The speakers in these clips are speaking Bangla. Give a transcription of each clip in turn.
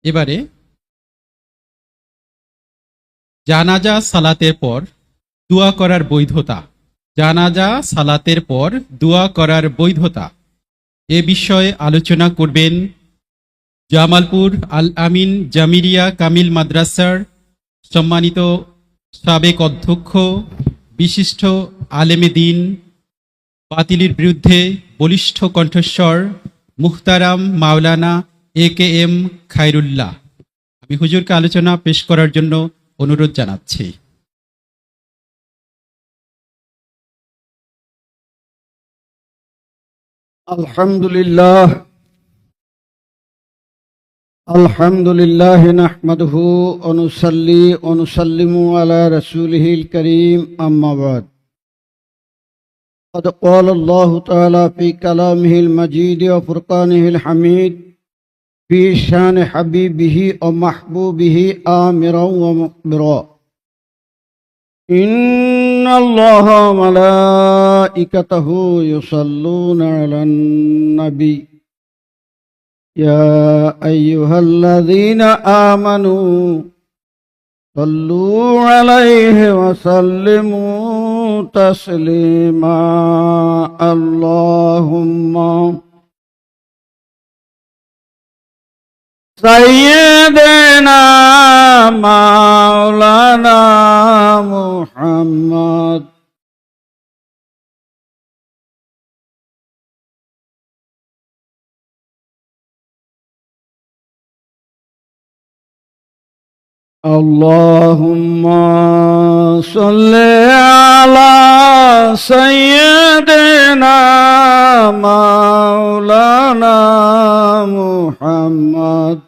এবারে জানাজা সালাতের পর দোয়া করার বৈধতা। জানাজা সালাতের পর দোয়া করার বৈধতা এ বিষয়ে আলোচনা করবেন জামালপুর আল আমিন জামিরিয়া কামিল মাদ্রাসার সম্মানিত সাবেক অধ্যক্ষ, বিশিষ্ট আলেমে দ্বীন, বাতিলের বিরুদ্ধে বলিষ্ঠ কণ্ঠস্বর মুহতারাম মাওলানা AKM খায়রুল্লাহ। আমি হুজুরকে আলোচনা পেশ করার জন্য অনুরোধ জানাচ্ছি। আলহামদুলিল্লাহ নাহমাদুহু ওয়া নুসাল্লি ওয়া নুসাল্লিমু আলা রাসূলিহিল কারীম, আম্মা বা'দ। قد قال الله تعالى في كلامه المجيد وفرقانه الحميد في شان حبيبه ومحبوبه آمرا ومخبرا: إن الله وملائكته يصلون على النبي يا أيها الذين آمنوا صلوا عليه وسلموا تسليما. اللهم سيدنا مولانا محمد اللهم صل على سيدنا مولانا محمد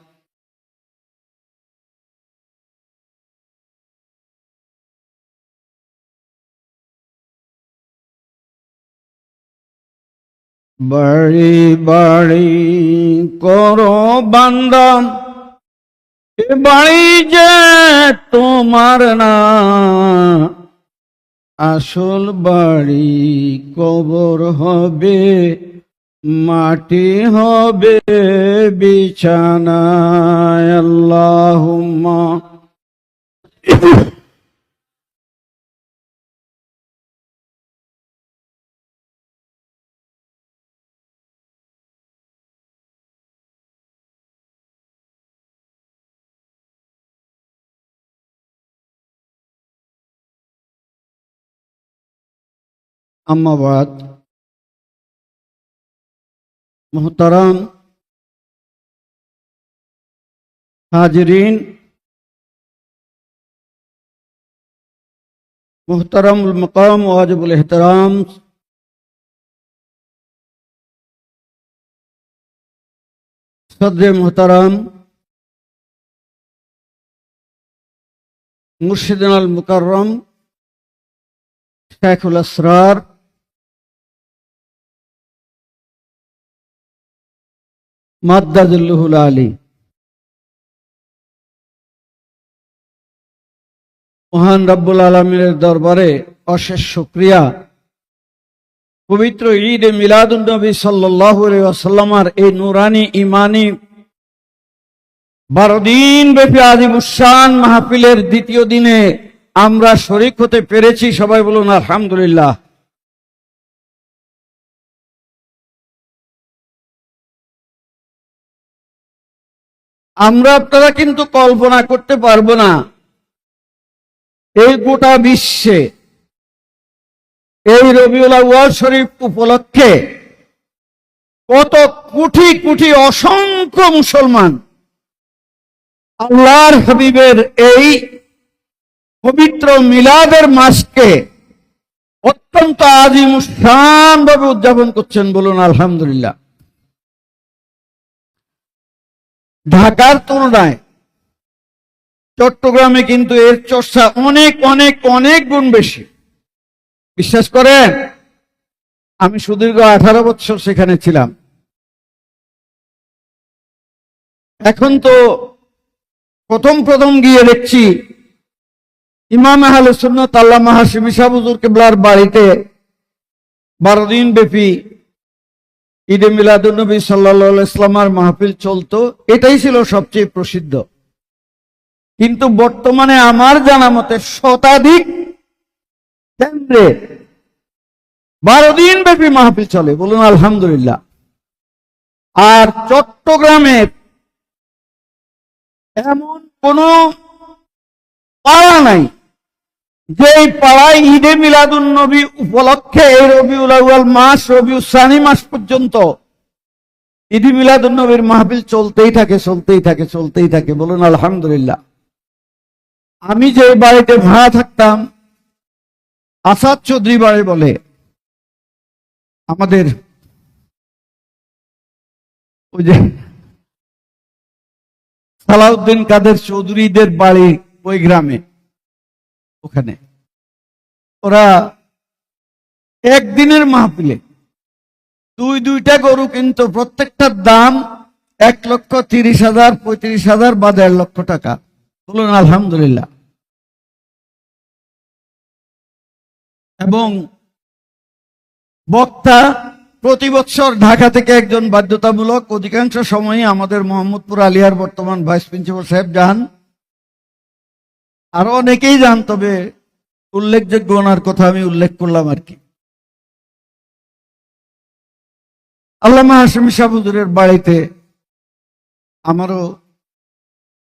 বাড়ি বাড়ি করো বান্দা, এ বাড়ি যে তোমার না, আসল বাড়ি কবর হবে, মাটি হবে বিছানা। আল্লাহুম্মা अम्मा बाद, मोहतरम हाजरीन, मोहतरम मकाम वाजिबुल एहतराम, सदर मोहतरम मुर्शिदुल अल मुकर्रम शेखुल असरार, মাদ্দাজুল্লুহুল আলী, মহান রব্বুল আলামিনের দরবারে অশেষ শুকরিয়া। পবিত্র ঈদ এ মিলাদুন নবী সাল্লাল্লাহু আলাইহি ওয়াসাল্লামের এই নুরানি ইমানি 12 দিন ব্যাপী আজিমুশান মাহফিলের দ্বিতীয় দিনে আমরা শরীক হতে পেরেছি। সবাই বলুন আলহামদুলিল্লাহ। আমরা আপনারা কিন্তু কল্পনা করতে পারবো না, এই গোটা বিশ্বে এই রবিউল আউয়াল শরীফ উপলক্ষে কত কোটি কোটি অসংখ্য মুসলমান আল্লাহর হাবিবের এই পবিত্র মিলাদের মাসকে অত্যন্ত আজিমুশান ভাবে উদযাপন করছেন। বলুন আলহামদুলিল্লাহ। ঢাকার তুলনায় চট্টগ্রামে কিন্তু এর চর্চা অনেক অনেক অনেক গুণ বেশি। বিশ্বাস করেন, আমি সুদীর্ঘ 18 বছর সেখানে ছিলাম। এখন তো প্রথম গিয়ে দেখছি ইমাম আহলে সুন্নাত আল্লামা হাশিমি সাহেব হুজুর কিবলার বাড়িতে 12 দিন ব্যাপী ঈদে মিলাদুন্নবী সাল্লাল্লাহু আলাইহি ইসলামার মাহফিল চলতো, এটাই ছিল সবচেয়ে প্রসিদ্ধ। কিন্তু বর্তমানে আমার জানা মতে শতাধিক কেন্দ্রে 12 দিন ব্যাপী মাহফিল চলে, বলুন আলহামদুলিল্লাহ। আর চট্টগ্রামের এমন কোন পাড়া নাই যে পাড়ায় ঈদে মিলাদুন্নবী উপলক্ষে এই রবিউল আউয়াল মাস, রবিউল সানি মাস পর্যন্ত ঈদে মিলাদুন্নবীর মাহফিল চলতেই থাকে, চলতেই থাকে, চলতেই থাকে, বলুন আলহামদুলিল্লাহ। আমি যে বাড়িতে ভাড়া থাকতাম, আসাদ চৌধুরী বাড়ি বলে, আমাদের ওই যে সালাউদ্দিন কাদের চৌধুরীদের বাড়ি ওই গ্রামে, ওখানে ওরা একদিনের মাহফিলে দুইটা গরু, কিন্তু প্রত্যেকটার দাম 1,30,000, 35,000 বা 1.5 লক্ষ টাকা, বলুন আলহামদুলিল্লাহ। এবং বক্তা প্রতি বছর ঢাকা থেকে একজন বাধ্যতামূলক, অধিকাংশ সময়ই আমাদের মোহাম্মদপুর আলিয়ার বর্তমান ভাইস প্রিন্সিপাল সাহেব যান, আরো অনেকেই যান, তবে উল্লেখযোগ্য ওনার কথা আমি উল্লেখ করলাম আর কি। আল্লামা হাশেমি সাহেব হুজুরের বাড়িতে আমারও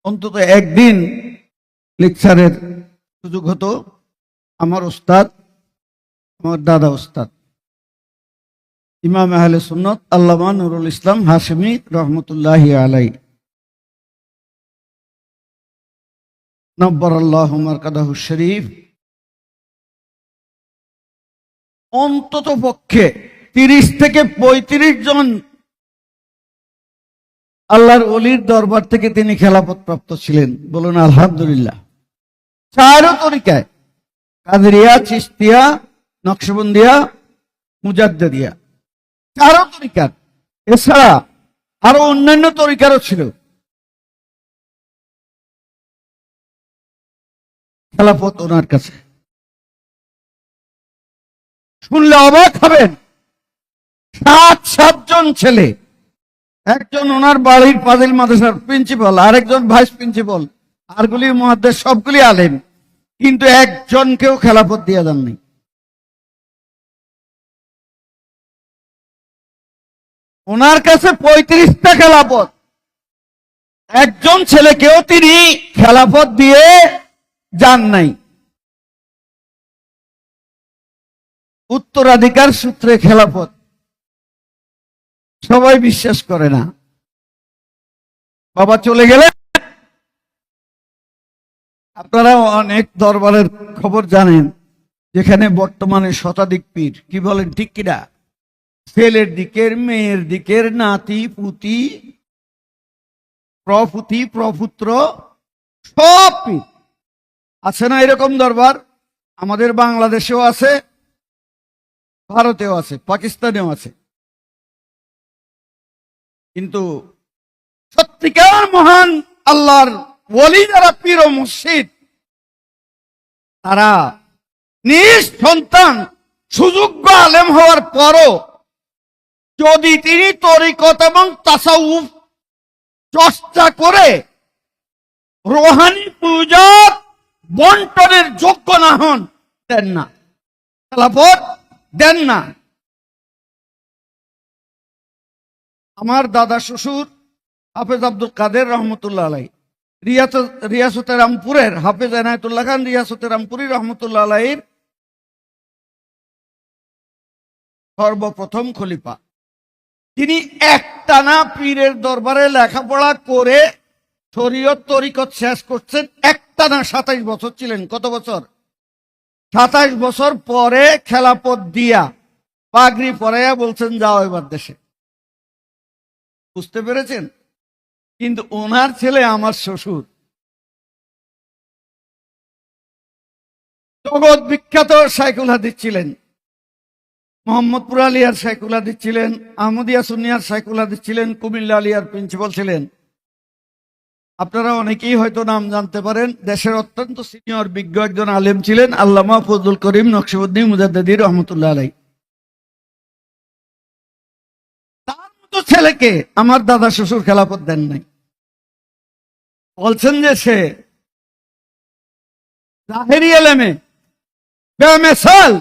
অন্তত একদিন লেকচারের সুযোগ হতো। আমার ওস্তাদ, আমার দাদা ওস্তাদ ইমাম আহলে সুন্নাত আল্লামা নুরুল ইসলাম হাশেমি রহমতুল্লাহি আলাই নব্বরাল্লাহু মারকাদাহু শরীফ অন্তত পক্ষে 30 থেকে 35 জন আল্লাহর ওলির দরবার থেকে তিনি খেলাফত প্রাপ্ত ছিলেন, বলুন আলহামদুলিল্লাহ। 4 তরিকায়, কাদেরিয়া, চিশতিয়া, নকশবন্দিয়া, মুজাদ্দিদিয়া, 4 তরিকার। এছাড়া আরো অন্যান্য তরিকারও ছিল খেলাফত ওনার কাছে। শুনলে অবাক হবেন, 7 জন ছেলে, একজন ওনার বাড়ির ফাজিল মাদ্রাসার প্রিন্সিপাল, আরেকজন ভাইস প্রিন্সিপাল, আরগুলি মুহাদ্দিস, সবগুলি আলেম, কিন্তু একজনকেও খেলাফত দিয়ে দেননি। ওনার কাছে 35টা খেলাফত, একজন ছেলেকেও তিনি খেলাফত দিয়ে যান নাই। উত্তরাধিকার সূত্রে খেলাফত সবাই বিশ্বাস করে না। বাবা চলে গেলে আপনারা অনেক দরবারের খবর জানেন, যেখানে বর্তমানে শতাধিক পীর, কি বলেন ঠিক কিনা, ছেলের দিকের, মেয়ের দিকের, নাতি পুতি, প্রপুতি প্রপুত্র, সব পীর আছে না? এরকম দরবার আমাদের বাংলাদেশেও আছে, ভারতেও আছে, পাকিস্তানেও আছে। কিন্তু সত্যিকার মহান আল্লাহর ওলি যারা পীর ও মুর্শিদ, তারা নিজ সন্তান সুযোগ্য আলেম হওয়ার পরও যদি তিনি তরিকত এবং তাসাউফ চর্চা করে রোহানি পূজা বন্টনের যোগ্য না হন, দেন না, খেলাফত দেন না। আমার দাদা শ্বশুর হাফেজ আব্দুল কাদের রহমতুল্লাহ আলাই, রিয়াসতে রামপুরের হাফেজ এনায়েতুল্লাহ খান রিয়াসতে রামপুরি রহমতুল্লাহ আলাইর সর্বপ্রথম খলিফা। তিনি একটানা পীরের দরবারে লেখাপড়া করে শরীয়ত তরিকত শেষ করছেন, একটানা 27 বছর ছিলেন। কত বছর? 27 বছর পরে খেলাফত দিয়া পাগড়ি পরাইয়া বলছেন যাও এবার দেশে। বুঝতে পেরেছেন? কিন্তু ওনার ছেলে আমার শ্বশুর জগৎ বিখ্যাত শাইখুল হাদিস ছিলেন, মোহাম্মদপুর আলিয়ার শাইখুল হাদিস ছিলেন, আহমদিয়া সুন্নিয়ার শাইখুল হাদিস ছিলেন, কুমিল্লা আলিয়ার প্রিন্সিপাল ছিলেন। আপনারা অনেকেই হয়তো নাম জানতে পারেন। দেশের অত্যন্ত সিনিয়র বিজ্ঞ একজন আলেম ছিলেন, আল্লামা ফজলুল করিম নকশবন্দি মুজাদ্দিদি রহমতুল্লাহ আলাই। তার ছেলেকে আমার দাদা শ্বশুর খেলাফত দেন নাই, বলছেন যে সে জাহেরি এলেমে বেমেসাল,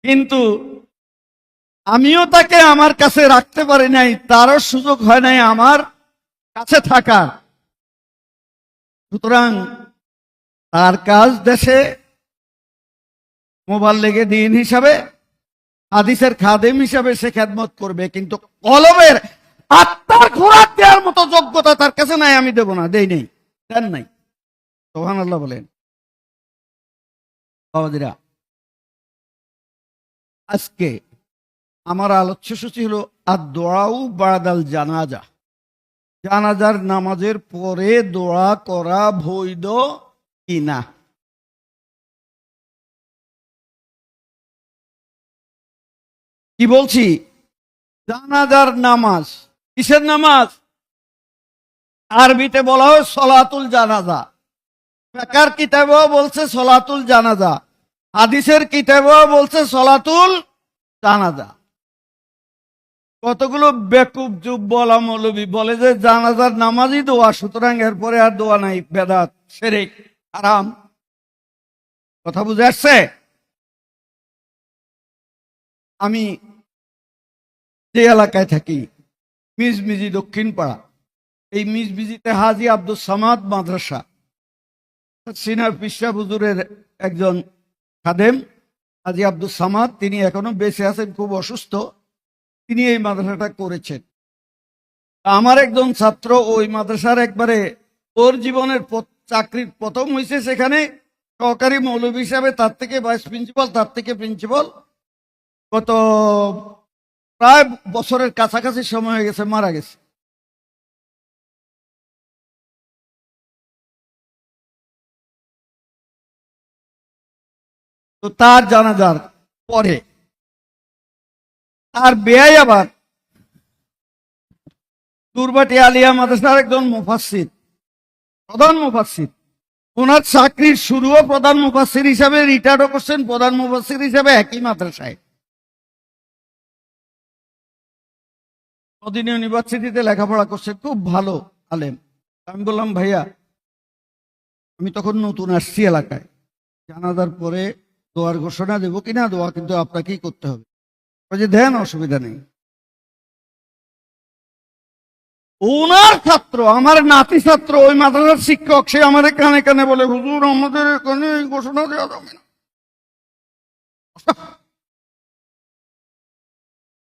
কিন্তু আমিও তাকে আমার কাছে রাখতে পারি নাই, তারও সুযোগ হয় নাই আমার কাছে থাকার। সুতরাং তার কাজ দেশে মোবাল্লেগে দিন হিসাবে, হাদিসের খাদেম হিসাবে সে খেদমত করবে, কিন্তু কলবের আত্মার খোরাক দেওয়ার মতো যোগ্যতা তার কাছে নাই, আমি দেব না, দেই নেই, দেন নাই। সুবহানাল্লাহ বলেন। বাবাজিরা, আজকে আমার আলোচ্য সূচি হলো আদ-দুআউ বাদাল জানাজা। জানাজার নামাজের পরে দোয়া করা বৈধ কিনা। কি বলছি? জানাজার নামাজ। কিসের নামাজ? আরবিতে বলা হয় সলাতুল জানাজা। ফিকহের কিতাবেও বলছে সলাতুল জানাজা, হাদিসের কিতাবেও বলছে সলাতুল জানাজা। কতগুলো বেকুব জুব্বলা মৌলবী বলে যে জানাজার নামাজই দোয়া, সুতরাং এরপরে আর দোয়া নাই, বেদাত, শিরক, হারাম। কথা বুঝে আসছে? আমি যে এলাকায় থাকি, মিজমিজি দক্ষিণ পাড়া, এই মিজমিজিতে হাজী আব্দুল সামাদ মাদ্রাসা, সিনার পিসা হুজুরের একজন খাদেম হাজী আব্দুল সামাদ, তিনি এখনো বেঁচে আছেন, খুব অসুস্থ, তিনি এই মাদ্রাসাটা করেছেন। আমার একজন ছাত্র ওই মাদ্রাসার একবারে ওর জীবনের চাকরির প্রথম হয়েছে সেখানে সহকারী মৌলভী হিসাবে, তার থেকে ভাইস প্রিন্সিপাল, তার থেকে প্রিন্সিপাল, গত প্রায় বছরের কাছাকাছি সময় হয়ে গেছে, মারা গেছে। তো তার জানাজার পরে তার বেয়াই আবার দুর্বাটি আলিয়া মাদ্রাসার একজন মুফাসসির, প্রধান মুফাসসির। ওনার চাকরির শুরুও প্রধান মুফাসসির হিসাবে, রিটায়ার্ডও করছেন প্রধান মুফাসসির হিসাবে একই মাদ্রাসায়। মদিনা ইউনিভার্সিটিতে লেখাপড়া করছে, খুব ভালো আলেম। আমি বললাম, ভাইয়া, আমি তখন নতুন আসছি এলাকায়, জানাজার পরে দোয়ার ঘোষণা দেবো কিনা, দোয়া কিন্তু আপনাকেই করতে হবে। ওই যে দেন, অসুবিধা নেই। ওনার ছাত্র, আমার নাতি ছাত্র, ওই মাদ্রাসার শিক্ষক, সে আমার কানে কানে বলে, হুজুর আমাদের এখানে ঘোষণা দেওয়া যাবে না।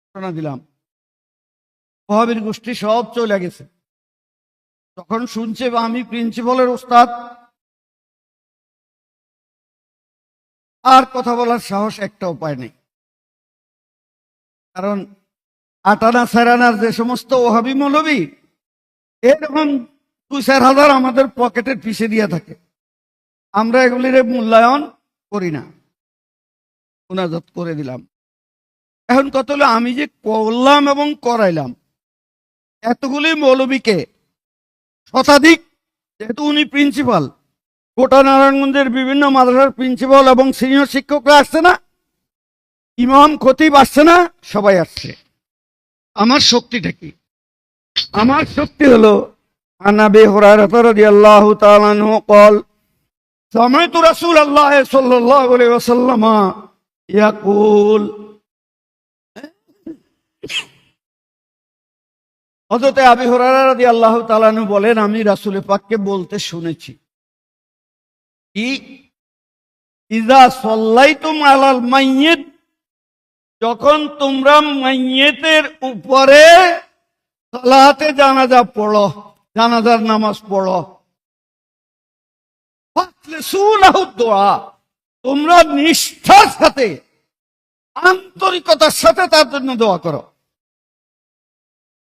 ঘোষণা দিলাম, ওয়াহাবীর গোষ্ঠী সব চলে গেছে। তখন শুনছে আমি প্রিন্সিপালের ওস্তাদ, আর কথা বলার সাহস একটা উপায় নেই। কারণ আটানা সেরানার যে সমস্ত ওহাবী মৌলবী, এরকম 2-4 হাজার আমাদের পকেটের পিছিয়ে দিয়ে থাকে, আমরা এগুলির মূল্যায়ন করি না। মুনাজাত করে দিলাম। এখন কত হলো, আমি যে করলাম এবং করাইলাম, এতগুলি মৌলবীকে শতাধিক, যেহেতু উনি প্রিন্সিপাল, গোটা নারায়ণগঞ্জের বিভিন্ন মাদ্রাসার প্রিন্সিপাল এবং সিনিয়র শিক্ষকরা আসছে না, ইমাম খতিব আসছে না, সবাই আসছে। আমার শক্তিটা কি? আমার শক্তি হলো আন আবি হুরায়রা রাদিয়াল্লাহু তাআলা আনহু قال سمعت رسول الله صلى الله عليه وسلم يقول, হযরত আবি হুরায়রা রাদিয়াল্লাহু তাআলা আনহু বলেন, আমি রাসূল পাককে বলতে শুনেছি, কি, ইযা সাল্লাইতুম আলাল মাইয়িত, যখন তোমরা মাইয়িতের উপরে সালাতে জানাজা পড়ো, জানাজার নামাজ পড়ো, ফাখলিসুলাহু দুআ, তোমরা নিষ্ঠার সাথে, আন্তরিকতার সাথে তার জন্য দোয়া করো।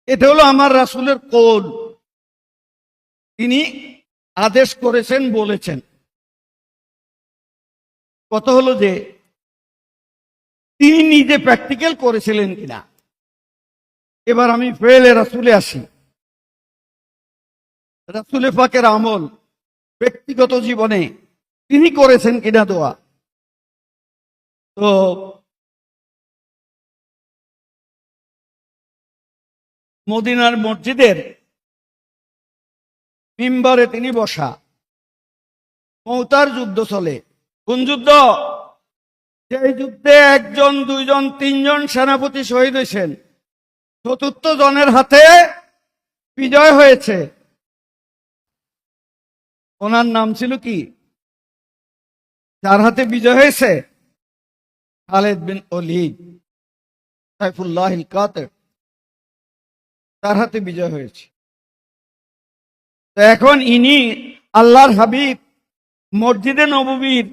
এটা হলো আমার রাসূলের কওল, তিনি আদেশ করেছেন, বলেছেন। কত হলো যে তিনি নিজে প্র্যাকটিক্যাল করেছিলেন কিনা। এবার আমি ফেলে রাসূলে আসি। রাসূলে পাকের আমল ব্যক্তিগত জীবনে তিনি করেছেন কিনা দোয়া। তো মদিনার মসজিদের মিম্বরে তিনি বসা। মৌতার যুদ্ধ চলে। কোন যুদ্ধ? সেই যুদ্ধে 1 জন 2 জন 3 জন সেনাপতি শহীদ হয়েছেন, 4th জনের হাতে বিজয় হয়েছে। ওনার নাম ছিল কি? যার হাতে বিজয় হয়েছে খালিদ বিন ওলীদ সাইফুল্লাহিল কাতিল, তার হাতে বিজয় হয়েছে। তো এখন ইনি আল্লাহর হাবিব মসজিদে নববীর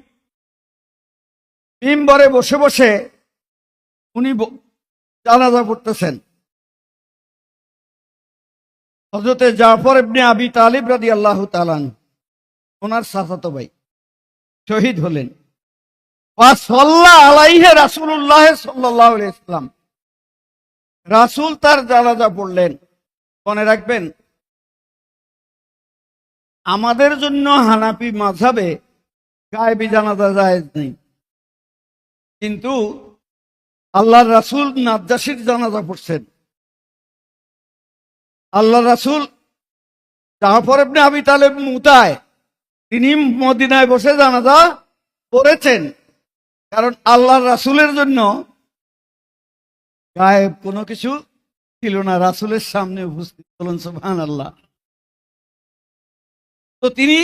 মিম্বরে বসে বসে উনি জানাজা পড়তেছেন। হযরতে জাফর ইবনে আবি তালিব রাদিয়াল্লাহু তাআলা ওনার চাচাতো ভাই শহীদ হলেন। ফাসাল্লা আলাইহি রাসূলুল্লাহ সাল্লাল্লাহু আলাইহি ওয়াসাল্লাম, রাসূল তার জানাজা পড়লেন। মনে রাখবেন, আমাদের জন্য হানাফি মাযহাবে গায়েবী জানাজা জায়েজ নেই, কিন্তু আল্লাহর রাসূল নাজ্জাশীর জানাজা পড়ছেন। আল্লাহ রাসূল জাফর ইবনে আবি তালিব মুতায় তিনি মদিনায় বসে জানাজা পড়েছেন, কারণ আল্লাহর রাসূলের জন্য গায়েব কোনো কিছু ছিল না, রাসূলের সামনে উপস্থিত। বলুন সুবহানাল্লাহ। তো তিনি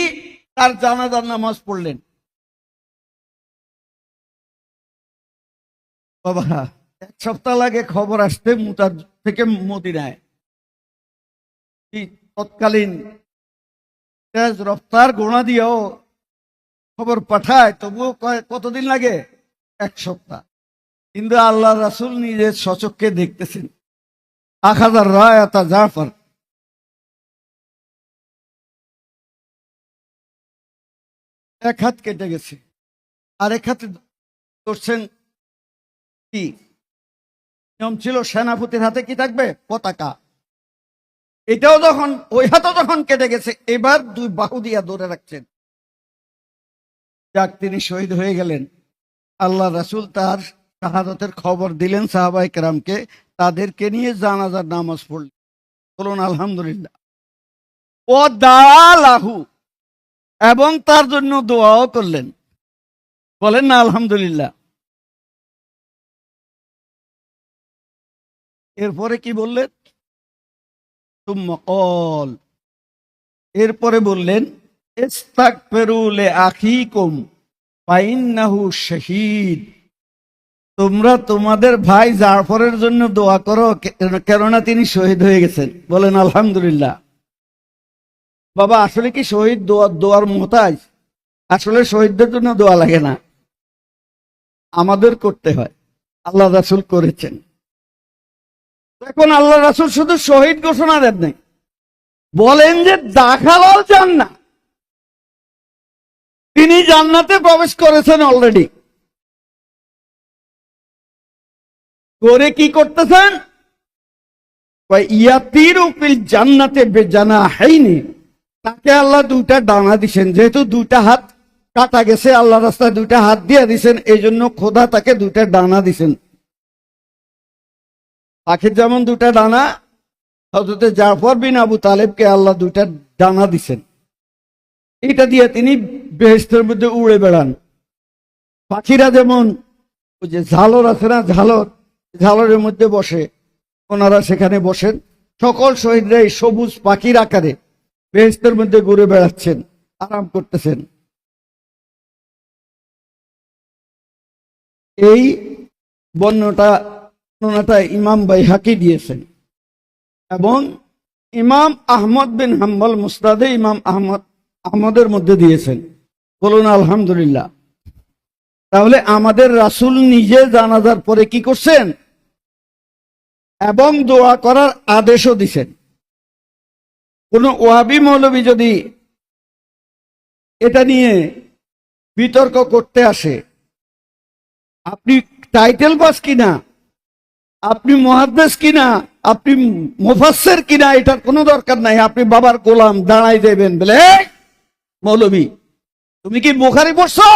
তার জানাজার নামাজ পড়লেন। বাবা, 1 সপ্তাহ লাগে খবর আসতে মুতার থেকে মদিনায়। তৎকালীন তেজ রফতার গোনা দিয়েও খবর পাঠায়, তবুও কতদিন লাগে? 1 সপ্তাহ। কিন্তু আল্লাহ রাসূল নিজের স্বচক্ষে দেখতেছেন। আখাযার রায়াতা জাফর, এক হাত কেটে গেছে, আর এক হাতে ধরছেন কি? নিয়ম ছিল সেনাপতির হাতে কি থাকবে? পতাকা। এটাও যখন, ওই হাতও যখন কেটে গেছে, এবার 2 বাহু দিয়া ধরে রাখছেন। যাক, তিনি শহীদ হয়ে গেলেন। আল্লাহ রাসূল তার শাহাদাতের খবর দিলেন সাহাবায়ে কেরামকে, তাদেরকে নিয়ে জানাজার নামাজ পড়লেন। বলুন আলহামদুলিল্লাহ। ও দালাহু, এবং তার জন্য দোয়াও করলেন। বলেন না আলহামদুলিল্লাহ। এরপরে কি বললেন? তুম্মা ক্বাল, এরপরে বললেন ইস্তাগফিরু লিআখিকুম ফাইন্নাহু শাহীদ, তোমরা তোমাদের ভাই জাফরের জন্য দোয়া করো, কেননা তিনি শহীদ হয়ে গেছেন। বলেন আলহামদুলিল্লাহ। বাবা, আসলে কি শহীদ দোয়ার মুহতাজ? আসলে শহীদদের জন্য দোয়া লাগে না, আমাদের করতে হয়। আল্লাহ রাসূল করেছেন। এখন আল্লাহ রাসূল শুধু শহীদ ঘোষণা দেন নাই, বলেন যে দাখালাল জান্নাহ, তিনি জান্নাতে প্রবেশ করেছেন অলরেডি। করে কি করতেছেন? ইয়াতিরু ফিল জান্নাতে বিজানাহাইনি, তাকে আল্লাহ 2টা ডানা দিছেন। যেহেতু 2টা হাত কাটা গেছে, আল্লাহ রাস্তায় 2টা হাত দিয়ে দিছেন, এই জন্য খোদা তাকে 2টা ডানা দিছেন। পাখির যেমন 2টা ডানা, হযরতে জাফর বিন আবু তালেবকে আল্লাহ 2টা ডানা দিছেন। এটা দিয়ে তিনি বেহেশতের মধ্যে উড়ে বেড়ান। পাখিরা যেমন ওই যে ঝালর আছে না, ঝালরের মধ্যে বসে, ওনারা সেখানে বসেন। সকল শহীদরা এই সবুজ পাখির আকারে বেহেশতের মধ্যে ঘুরে বেড়াচ্ছেন, আরাম করতেছেন। এই বর্ণনাটা ইমাম বাইহাকি দিয়েছেন, এবং ইমাম আহমদ বিন হাম্বল মুসনাদে ইমাম আহমদের মধ্যে দিয়েছেন। বলুন আলহামদুলিল্লাহ। তাহলে আমাদের রাসূল নিজে জানাজার পরে কি করছেন? এবং দোয়া করার আদেশও দিছেন। কোন ওয়াহাবি মৌলবী যদি এটা নিয়ে বিতর্ক করতে আসে, আপনি টাইটেল পাস কিনা, আপনি মুহাদ্দিস কিনা, আপনি মুফাসসির কিনা, এটার কোনো দরকার নাই। আপনি বাবার গোলাম দাঁড়াই দেবেন বলে, মৌলবী তুমি কি বুখারী পড়ছো?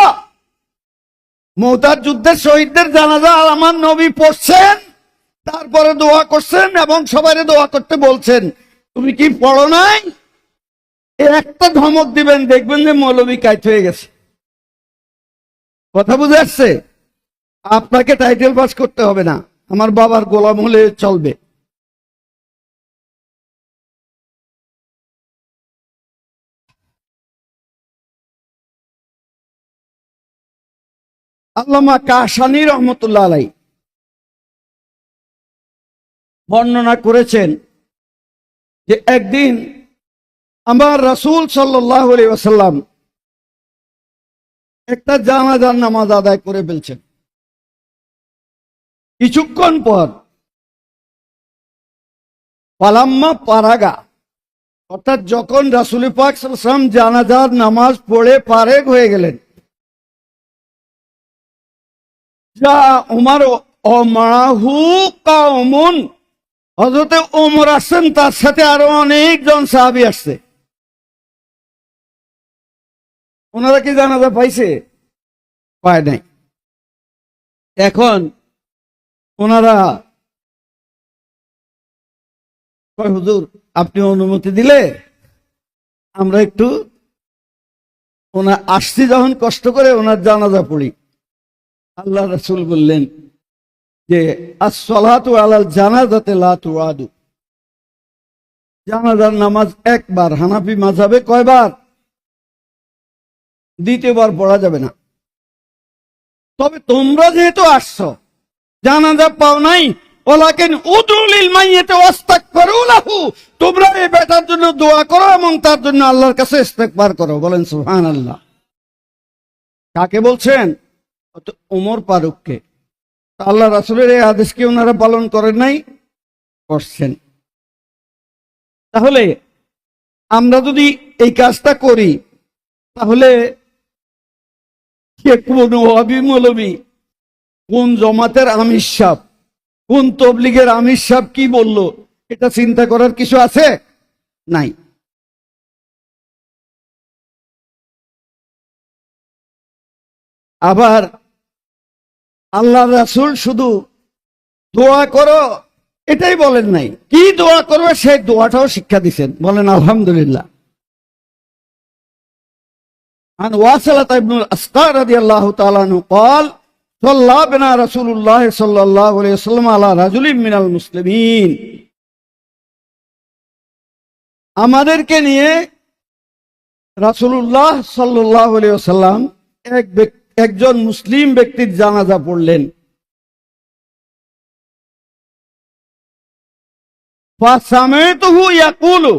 মুতার যুদ্ধের শহীদদের জানাজা আমার নবী পড়ছেন, তারপরে দোয়া করছেন এবং সবাই দোয়া করতে বলছেন। তুমি কি পড়ো নাই? এর একটা ধমক দিবেন, দেখবেন যে মৌলবী কাইট হয়ে গেছে। কথা বুঝে আসছে? আপনাকে টাইটেল পাস করতে হবে না, আমার বাবার গোলাম হলে চলবে। আল্লামা কাশানী রহমতুল্লাহ আলাই বর্ণনা করেছেন যে একদিন আমার রাসূল সাল্লাল্লাহু আলাইহি ওয়াসাল্লাম একটা জানাজার নামাজ আদায় করে ফেলছেন। কিছুক্ষণ পর পালাম্মা পারাগা, অর্থাৎ যখন রাসূল পাক সাল্লাল্লাহু আলাইহি ওয়াসাল্লাম জানাজার নামাজ পড়ে ফারেগ হয়ে গেলেন, যা উমর ও মাহু কাউমুন, হযরতে ওমর আসছেন, তার সাথে আরো অনেকজন সাহাবী আসছে। ওনারা কি জানাজা পাইছে? পায় নাই। এখন ওনারা কয়, হুজুর আপনি অনুমতি দিলে আমরা একটু ওনার আসছি যখন কষ্ট করে ওনার জানাজা পড়ি। আল্লাহ রাসূল বললেন যে আসসালাতু আলাল জানাজাতে লা তুআদু, জানাজার নামাজ একবার। হানাফি মাযহাবে কয়বার? দ্বিতীয়বার পড়া যাবে না। তবে তোমরা যেহেতু আসছো, জানাজা পাও নাই, ওয়ালাকিন উদউ লিল মাইয়িতি ওয়াস্তাগফিরু লাহু, তোমরা এই বেটার জন্য দোয়া করো এবং তার জন্য আল্লাহর কাছে ইস্তেগফার করো। বলেন সুবহানাল্লাহ। কাকে বলছেন? ওমর ফারুককে। আল্লাহ রাসূলের এই আদেশকে ওনারা পালন করেন নাই? করছেন। তাহলে আমরা যদি এই কাজটা করি, তাহলে কে কোন ওয়াহাবি মৌলবী, কোন জমাতের আমির সাহেব, কোন তবলিগের আমির সাহেব কি বলল, এটা চিন্তা করার কিছু আছে? নাই। আবার আল্লাহ রাসূল শুধু দোয়া করো এটাই বলেন নাই, কি দোয়া করবে সেই দোয়াটাও শিক্ষা দিচ্ছেন। বলেন আলহামদুলিল্লাহ। عن واصلة بن الأسقى رضي الله تعالى عنه قال صلى بنا رسول الله صلى الله عليه وسلم على رجل من المسلمين, আমাদেরকে নিয়ে রাসূলুল্লাহ সাল্লাল্লাহু আলাইহি ওয়াসাল্লাম একজন মুসলিম ব্যক্তির জানাজা পড়লেন। ফাসামিতুহু ইয়াকুলু,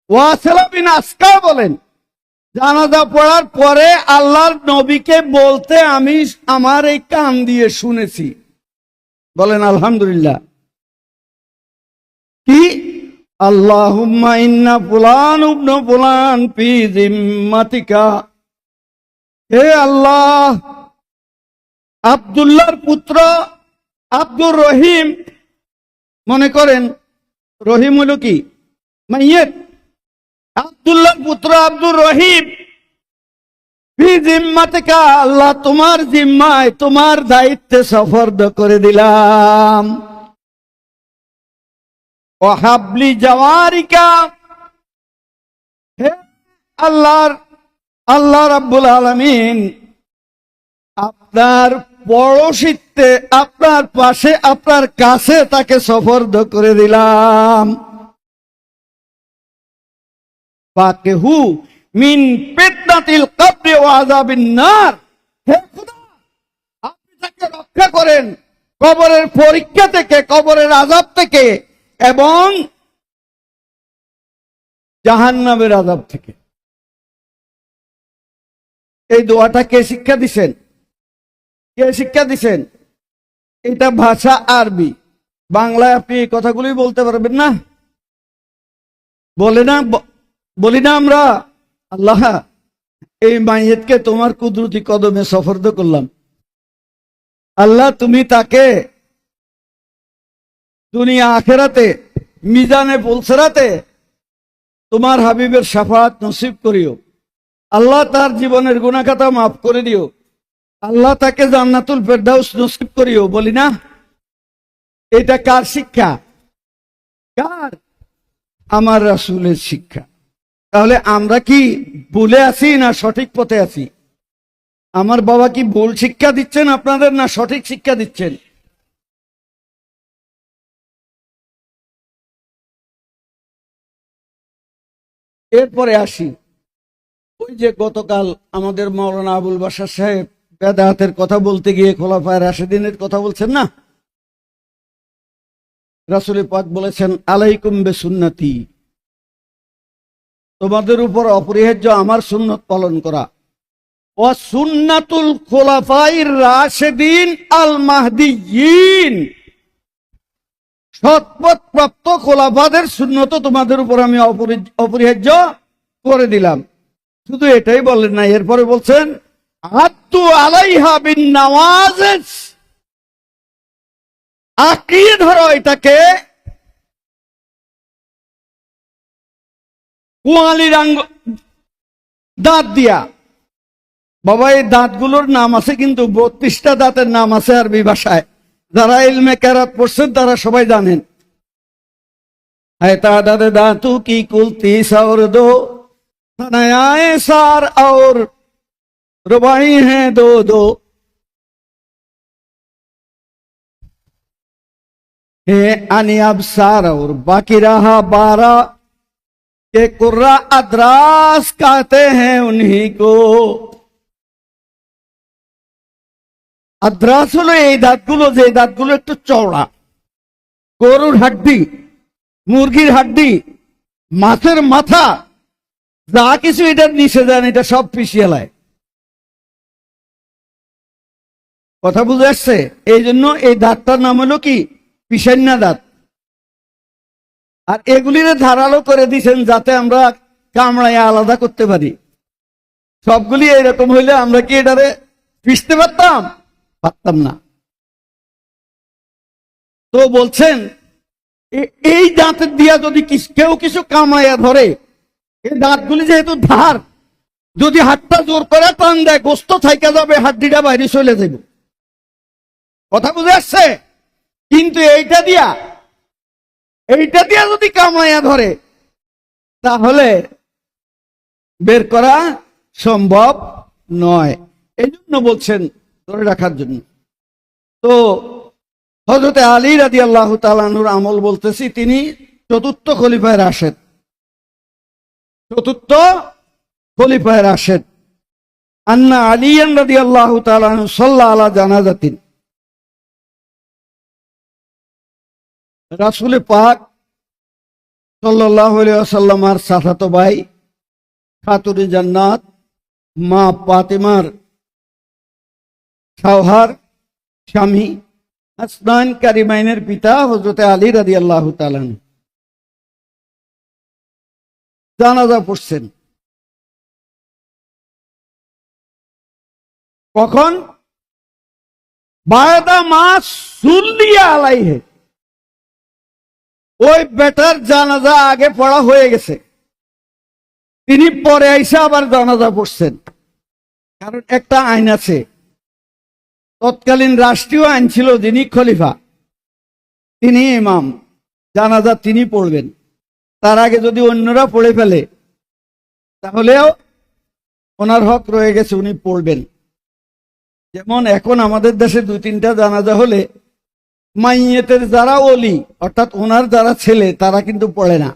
ওয়াসিলা বিন আসকা বলেন, জানাজা পড়ার পরে আল্লাহর নবীকে বলতে আমি আমার এই কান দিয়ে শুনেছি। বলেন আলহামদুলিল্লাহ। কি? আল্লাহুম্মা ইন্না ফুলান ইবনে ফুলান ফি জিম্মাতিকা, হে আল্লাহ, আব্দুল্লাহর পুত্র আব্দুর রহিম, মনে করেন রহিম হলো কি? মাইয়েত। আব্দুল্লাহর পুত্র আব্দুর রহিম ফি জিম্মাতিকা, আল্লাহ তোমার জিম্মায়, তোমার দায়িত্বে সফরদ করে দিলাম। ওয়াহাবলি জাওয়ারিকা, হে আল্লাহ রাব্বুল আলামিন, আপনার পড়শিতে, আপনার পাশে, আপনার কাছে তাকে সফরদ করে দিলাম। ফাকিহু মিন ফিতনাতিল কবরি ওয়া আযাবিন নার, হে খোদা আপনি তাকে রক্ষা করেন কবরের পরীক্ষা থেকে, কবরের আযাব থেকে এবং জাহান্নামের আযাব থেকে। এই দোয়াটা কে শিক্ষা দিছেন? কে শিক্ষা দিছেন? এটা ভাষা আরবি, বাংলায় আপনি এই কথাগুলোই বলতে পারবেন না? বলি না আমরা, আল্লাহ এই মাইয়েতকে তোমার কুদরতি কদমে সফরদ করলাম। আল্লাহ তুমি তাকে দুনিয়া আখেরাতে মিজানে পুলসরাতে তোমার হাবিবের শাফাআত নসিব করিও। আল্লাহ তার জীবনের গুনাহ খাতা মাফ করে দিও। আল্লাহ তাকে জান্নাতুল ফেরদাউস নসিব করিও। বলি না? এটা কার শিক্ষা? কার? আমার রাসূলের শিক্ষা। তাহলে আমরা কি ভুলে আছি না সঠিক পথে আছি? আমার বাবা কি ভুল শিক্ষা দিচ্ছেন আপনাদের, না সঠিক শিক্ষা দিচ্ছেন? এরপরে আসি, ওই যে গতকাল আমাদের মাওলানা আবুল বাশার সাহেব বেদাতের কথা বলতে গিয়ে খোলাফায়ে রাশিদিনের কথা বলছেন না। রাসূল পাক বলেছেন, আলাইকুম বিসুন্নতি, তোমাদের উপর অপরিহার্য আমার সুন্নত পালন করা, ওয়া সুন্নাতুল খোলাফায়ে রাশিদিন আল মাহদিয়িন, সৎপথ প্রাপ্ত খোলাফাদের সুন্নত তোমাদের উপর আমি অপরিহার্য করে দিলাম। শুধু এটাই বলেন না, এরপরে বলছেন আদ্দু আলাইহা বিন নাওয়াজিজ, আঁকড়িয়ে ধরো এটাকে কুয়ালির দাঁত দিয়া। বাবা, এই দাঁতগুলোর নাম আছে কিন্তু 32টা দাঁতের নাম আছে আরবি ভাষায়। যারা ইলমে কেরাত পড়ছেন তারা সবাই জানেন। তাদাদ দাঁতু কি কুলতি সার দো থানায় সার और रुबाई हैं दो दो, है अनियाब सार और बाकी रहा 12 के कुर्रा अदरास कहते हैं उन्हीं को। আদ্রাস হলো এই দাঁতগুলো, যে দাঁতগুলো একটু চওড়া, গরুর হাড্ডি, মুরগির হাড্ডি, মাছের মাথা, যা কিছু এটার নিচে যান এটা সব পিছিয়ে। কথা বুঝে আসছে? এই জন্য এই দাঁতটার নাম হলো কি? পিসান্না দাঁত। আর এগুলিরে ধারালো করে দিয়েছেন যাতে আমরা কামড়ায় আলাদা করতে পারি। সবগুলি এইরকম হইলে আমরা কি এটারে পিষতে পারতাম? পারতাম না। তো বলছেন এই দাঁতের দিয়া যদি কেউ কিছু কামড়াইয়া ধরে, এই দাঁতগুলি যেহেতু ধার, যদি হাতটা জোর করে টান দেয় গোস্ত থাইকা যাবে, হাড্ডিটা বাইরে চলে যাবে। কথা বুঝে আসছে? কিন্তু এইটা দিয়া যদি কামড়াইয়া ধরে তাহলে বের করা সম্ভব নয়। এই জন্য বলছেন ধরে রাখার জন্য। তো হযরতে আলী রাদিয়াল্লাহু তাআলা আনহুর আমল বলতেছি, তিনি চতুর্থ খলিফায়ে রাশেদ। চতুর্থ খলিফায়ে রাশেদ। আন্না আলিয়ান রাদিয়াল্লাহু তাআলা আনহু সাল্লা আলা জানাজাতিন, রাসূল পাক সাল্লাল্লাহু আলাইহি ওয়াসাল্লামের চাচাতো ভাই, খাতুনে জান্নাত মা ফাতেমার শাওহার স্বামী, হাসনাইন কারিমাইনের পিতা হযরতে আলী রাদিয়াল্লাহু তাআলা জানাজা পড়ছেন। কখন? বায়দা মা সুল্লিয়া আলাইহি, ওই বেটার জানাজা আগে পড়া হয়ে গেছে, তিনি পরে আইসা আবার জানাজা পড়ছেন। কারণ একটা আইন আছে, তৎকালীন রাষ্ট্রীয় আইন ছিল, যিনি খলিফা তিনি ইমাম, জানাজা তিনি পড়বেন। তার আগে যদি অন্যরা পড়ে ফেলে তাহলেও ওনার হক রয়ে গেছে, উনি পড়বেন। যেমন এখন আমাদের দেশে 2-3টা জানাজা হলে মাইয়েতের যারা ওলি, অর্থাৎ ওনার যারা ছেলে, তারা কিন্তু পড়ে না,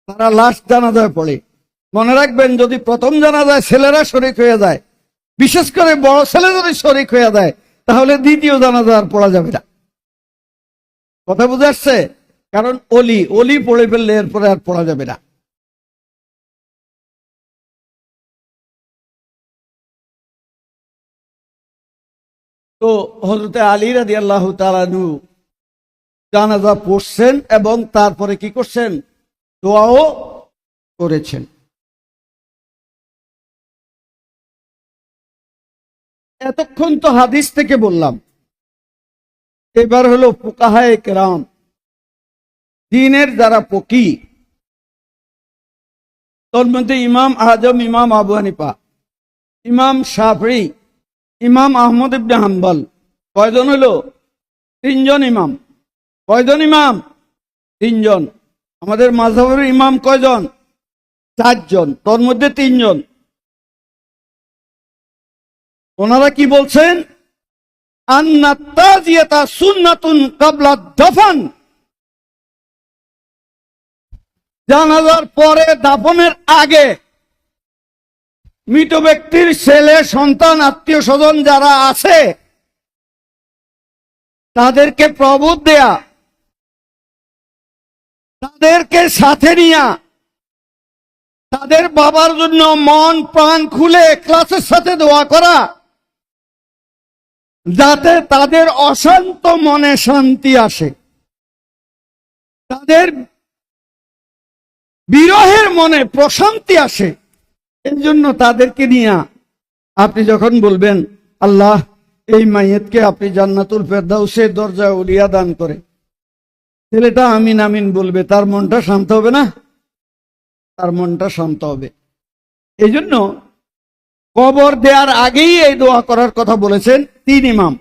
তারা লাস্ট জানাজায় পড়ে। মনে রাখবেন, যদি প্রথম জানাজায় ছেলেরা শরীক হয়ে যায়, বিশেষ করে বড় ছেলে যদি শরীক হয়ে যায়, তাহলে দ্বিতীয় জানাজা আর পড়া যাবে না। কথা বুঝে আসছে? কারণ ওলি পড়ে ফেললে এরপরে আর পড়া যাবে না। তো হযরতে আলী রাদিয়াল্লাহু তাআলা আনহু জানাজা পড়ছেন এবং তারপরে কি করছেন? দোয়াও করেছেন। এতক্ষণ তো হাদিস থেকে বললাম, এবার হলো ফুকাহায়ে কেরাম, দ্বীনের যারা ফকি। তোর মধ্যে ইমাম আজম, ইমাম আবু হানিফা, ইমাম শাফিঈ, ইমাম আহমদ ইবনে হাম্বল, কয়জন হলো? 3 জন ইমাম। কয়জন ইমাম? 3 জন। আমাদের মাযহাবের ইমাম কয়জন? 4 জন, তোর মধ্যে 3 জন। ওনারা কি বলছেন? আন্নাত তাজিয়াতা সুন্নাতুন ক্বাবলা দাফন, জানাজার পরে দাফনের আগে মৃত ব্যক্তির ছেলে সন্তান আত্মীয় স্বজন যারা আছে তাদেরকে প্রবোধ দেয়া, তাদেরকে সাথে নিয়া তাদের বাবার জন্য মন প্রাণ খুলে ক্লাসের সাথে দোয়া করা, যাতে তাদের অশান্ত মনে শান্তি আসে, তাদের বিরহের মনে প্রশান্তি আসে। এই জন্য তাদেরকে নিয়ে আপনি যখন বলবেন আল্লাহ এই মাইয়েতকে আপনি জান্নাতুল ফেরদাউসের দরজা উলিয়া দান করে, ছেলেটা আমিন আমিন বলবে, তার মনটা শান্ত হবে না? তার মনটা শান্ত হবে। এই জন্য কবর দেওয়ার আগেই এই দোয়া করার কথা বলেছেন 3 ইমাম।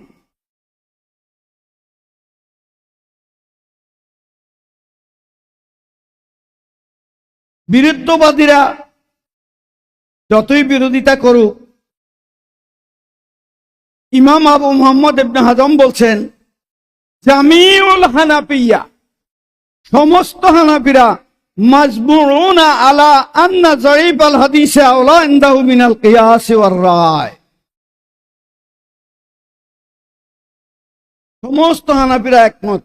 বিরুদ্ধবাদীরা যতই বিরোধিতা করুক, ইমাম আবু মুহাম্মদ ইবনে হাজম বলছেন জামিউল হানাফিয়া, সমস্ত হানাফিরা মাজমুউনা আলা আন্না যায়িব আল হাদিসে আওলা ইনদাহু মিনাল কিয়াস ওয়ার রায়। সমস্ত হানাফিরা একমত।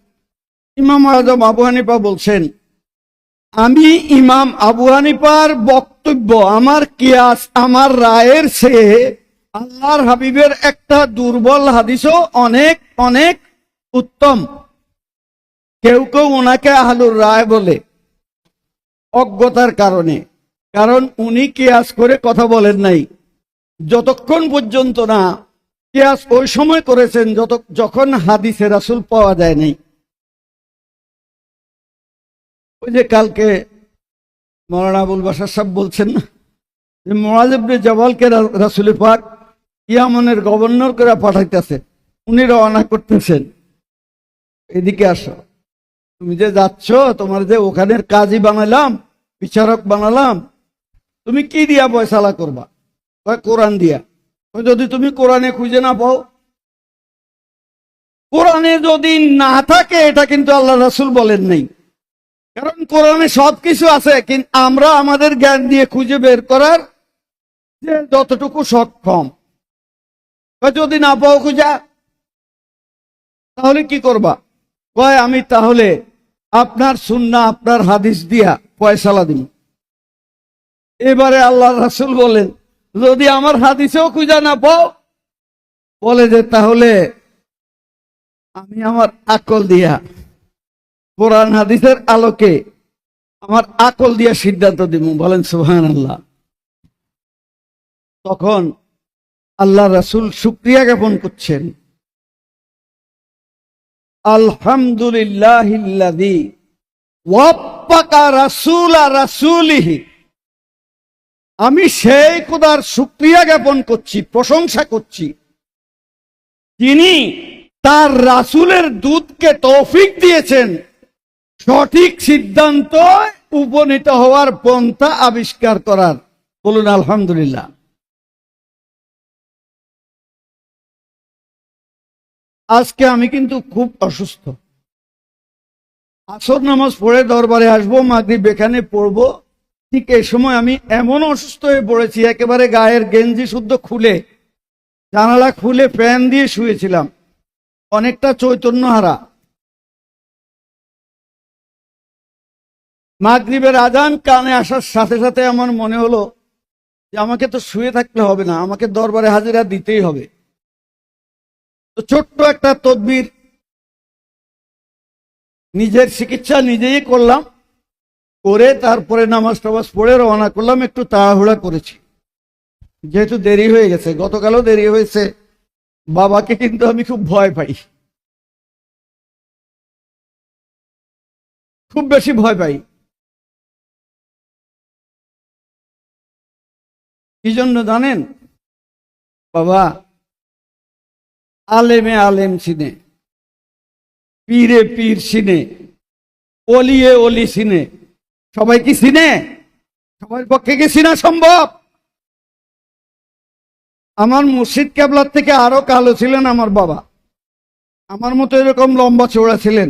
ইমাম আজম আবু হানিফা বলছেন আমি ইমাম আবু হানিফার বক্তব্য, আমার কিয়াস, আমার রায়ের চেয়ে আল্লাহর হাবিবের একটা দুর্বল হাদিসও অনেক অনেক উত্তম। কেউ কেউ ওনাকে আহলুর রায় বলে অজ্ঞতার কারণে, কারণ উনি কিয়াস করে কথা বলেন নাই যতক্ষণ পর্যন্ত না, কিয়াস ওই সময় করেছেন যখন হাদিসে রাসূল পাওয়া যায় নাই। ওই যে কালকে মৌলানা আবুল বাশার সাহেব বলছেন না যে মুআয ইবনে জাবালকে রাসূল পাক ইয়ামানের গভর্নর করে পাঠাইতেছে, উনি রওনা করতেছেন, এদিকে আসো, তুমি যে যাচ্ছ, তোমার যে ওখানের কাজী বানালাম, বিচারক বানালাম, তুমি কি দিয়া ফয়সালা করবা? কয় কোরআন দিয়া। যদি তুমি কোরআনে খুঁজে না পাও, কোরআনে যদি না থাকে, এটা কিন্তু আল্লাহ রাসূল বলেন নাই, কারণ কোরআনে সবকিছু আছে, কিন্তু আমরা আমাদের জ্ঞান দিয়ে খুঁজে বের করার যে যতটুকু সক্ষম। যদি না পাও খুঁজা, তাহলে কি করবা? কয় আমি তাহলে আপনার সুন্নাহ, আপনার হাদিস দিয়া ফয়সালা দিব। এবারে আল্লাহ রাসূল বলেন যদি আমার হাদিসেও খুঁজা না পাও, বলে যে তাহলে আমি আমার আকল দিয়া, কোরআন হাদিসের আলোকে আমার আকল দিয়া সিদ্ধান্ত দিব। বলেন সুবহানাল্লাহ। তখন আল্লাহ রাসূল শুকরিয়া জ্ঞাপন করছেন, আলহামদুলিল্লাহিল্লাযী ওয়াফাকা রাসূলা রাসূলিহি। আমি সেই খোদার শুকরিয়া জ্ঞাপন করছি, প্রশংসা করছি, যিনি তার রাসূলের দূতকে তৌফিক দিয়েছেন সঠিক সিদ্ধান্ত উপনীত হওয়ার পন্থা আবিষ্কার করার। বলুন আলহামদুলিল্লাহ। আজকে আমি কিন্তু খুব অসুস্থ। আসর নামাজ পড়ে দরবারে আসবো, মাগরিব এখানে পড়বো, ঠিক এই সময় আমি এমন অসুস্থ হয়ে পড়েছি, একেবারে গায়ের গেঞ্জি শুদ্ধ খুলে, জানালা খুলে ফ্যান দিয়ে শুয়েছিলাম, অনেকটা চৈতন্য হারা। মাগরিবের আজান কানে আসার সাথে সাথে আমার মনে হলো যে আমাকে তো শুয়ে থাকলে হবে না, আমাকে দরবারে হাজিরা দিতেই হবে। তো ছোট্ট একটা তদবির, নিজের চিকিৎসা নিজেই করলাম, করে তারপরে নামাজ টামাজ পড়ে রওনা করলাম। একটু তাড়াহুড়া করেছি যেহেতু দেরি হয়ে গেছে, গতকালও দেরি হয়েছে। বাবাকে কিন্তু আমি খুব ভয় পাই, খুব বেশি ভয় পাই। কি জন্য জানেন? বাবা আলেমে আলেম চিনে, পীরে পীর সিনে, অলিয়ে অলি সিনে। সবাই কি সিনে? সবার পক্ষে কি সিনা সম্ভব? আমার মুর্শিদ কেবলার থেকে আরো কালো ছিলেন আমার বাবা। আমার মতো এরকম লম্বা চওড়া ছিলেন।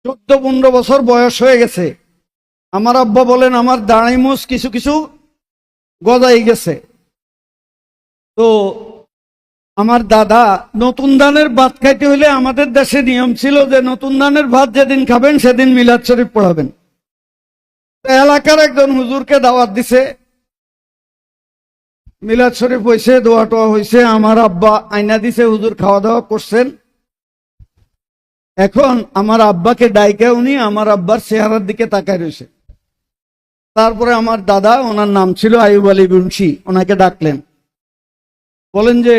14-15 বছর বয়স হয়ে গেছে। আমার আব্বা বলেন আমার দাঁড়াই মুছ কিছু কিছু গজাই গেছে। তো আমার দাদা নতুন ধানের ভাত খাইতে হলে আমাদের দেশে নিয়ম ছিল যে নতুন ধানের ভাত যেদিন খাবেন সেদিন মিলাদ শরীফ পড়াবেন। এলাকার একজন হুজুরকে দাওয়াত দিছে, মিলাদ শরীফ হয়েছে, দোয়া টোয়া হয়েছে। আমার আব্বা আইনা দিছে, হুজুর খাওয়া দাওয়া করছেন। এখন আমার আব্বাকে ডাইকা উনি আমার আব্বার চেহারার দিকে তাকায় রয়েছে। তারপরে আমার দাদা, ওনার নাম ছিল আইয়ুব আলী মুন্সি, ওনাকে ডাকলেন। বলেন যে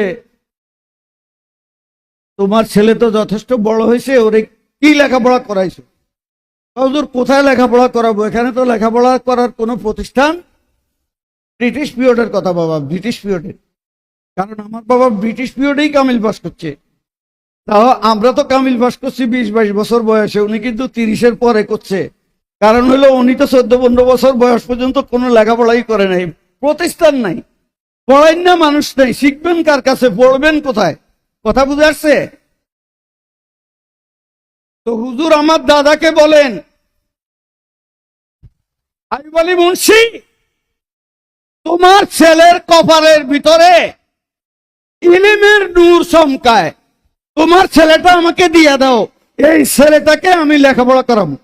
তোমার ছেলে তো যথেষ্ট বড় হয়েছে, ওরে কি লেখাপড়া করাইছো? হুজুর কোথায় লেখাপড়া করাবো, এখানে তো লেখাপড়া করার কোনো প্রতিষ্ঠান। ব্রিটিশ পিরিয়ডের কথা বাবা, ব্রিটিশ পিরিয়ডের। কারণ আমার বাবা ব্রিটিশ পিরিয়ডেই কামিল পাস করছে। তাও আমরা তো কামিল পাস করছি 20-22 বছর বয়সে, উনি কিন্তু 30-এর পরে করছে। কারণ হলো উনি তো 14-15 বছর বয়স পর্যন্ত কোনো লেখাপড়াই করে নাই, প্রতিষ্ঠান নাই, পড়াই না মানুষ নেই, শিখবেন কার কাছে, পড়বেন কোথায়? কথা বুঝে আসছে? তো হুজুর আমার দাদাকে বলেন, আইয়ুব আলী মুন্সি, তোমার ছেলের কপালের ভিতরে ইলমের নূর চমকায়, তোমার ছেলেটা আমাকে দিয়ে দাও, এই ছেলেটাকে আমি লেখাপড়া করাবো।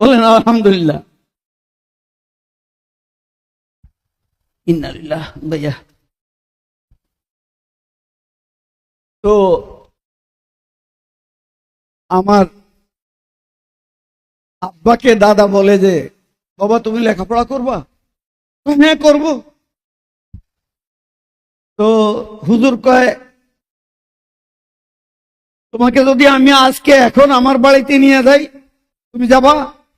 বলেন আলহামদুলিল্লাহ। ইন্নালিল্লাহ ভাইয়া। তো আমার আব্বাকে দাদা বলে যে বাবা তুমি লেখাপড়া করবা? হ্যাঁ করব। তো হুজুর কয় তোমাকে যদি আমি আজকে এখন আমার বাড়িতে নিয়ে যাই তুমি যাবা?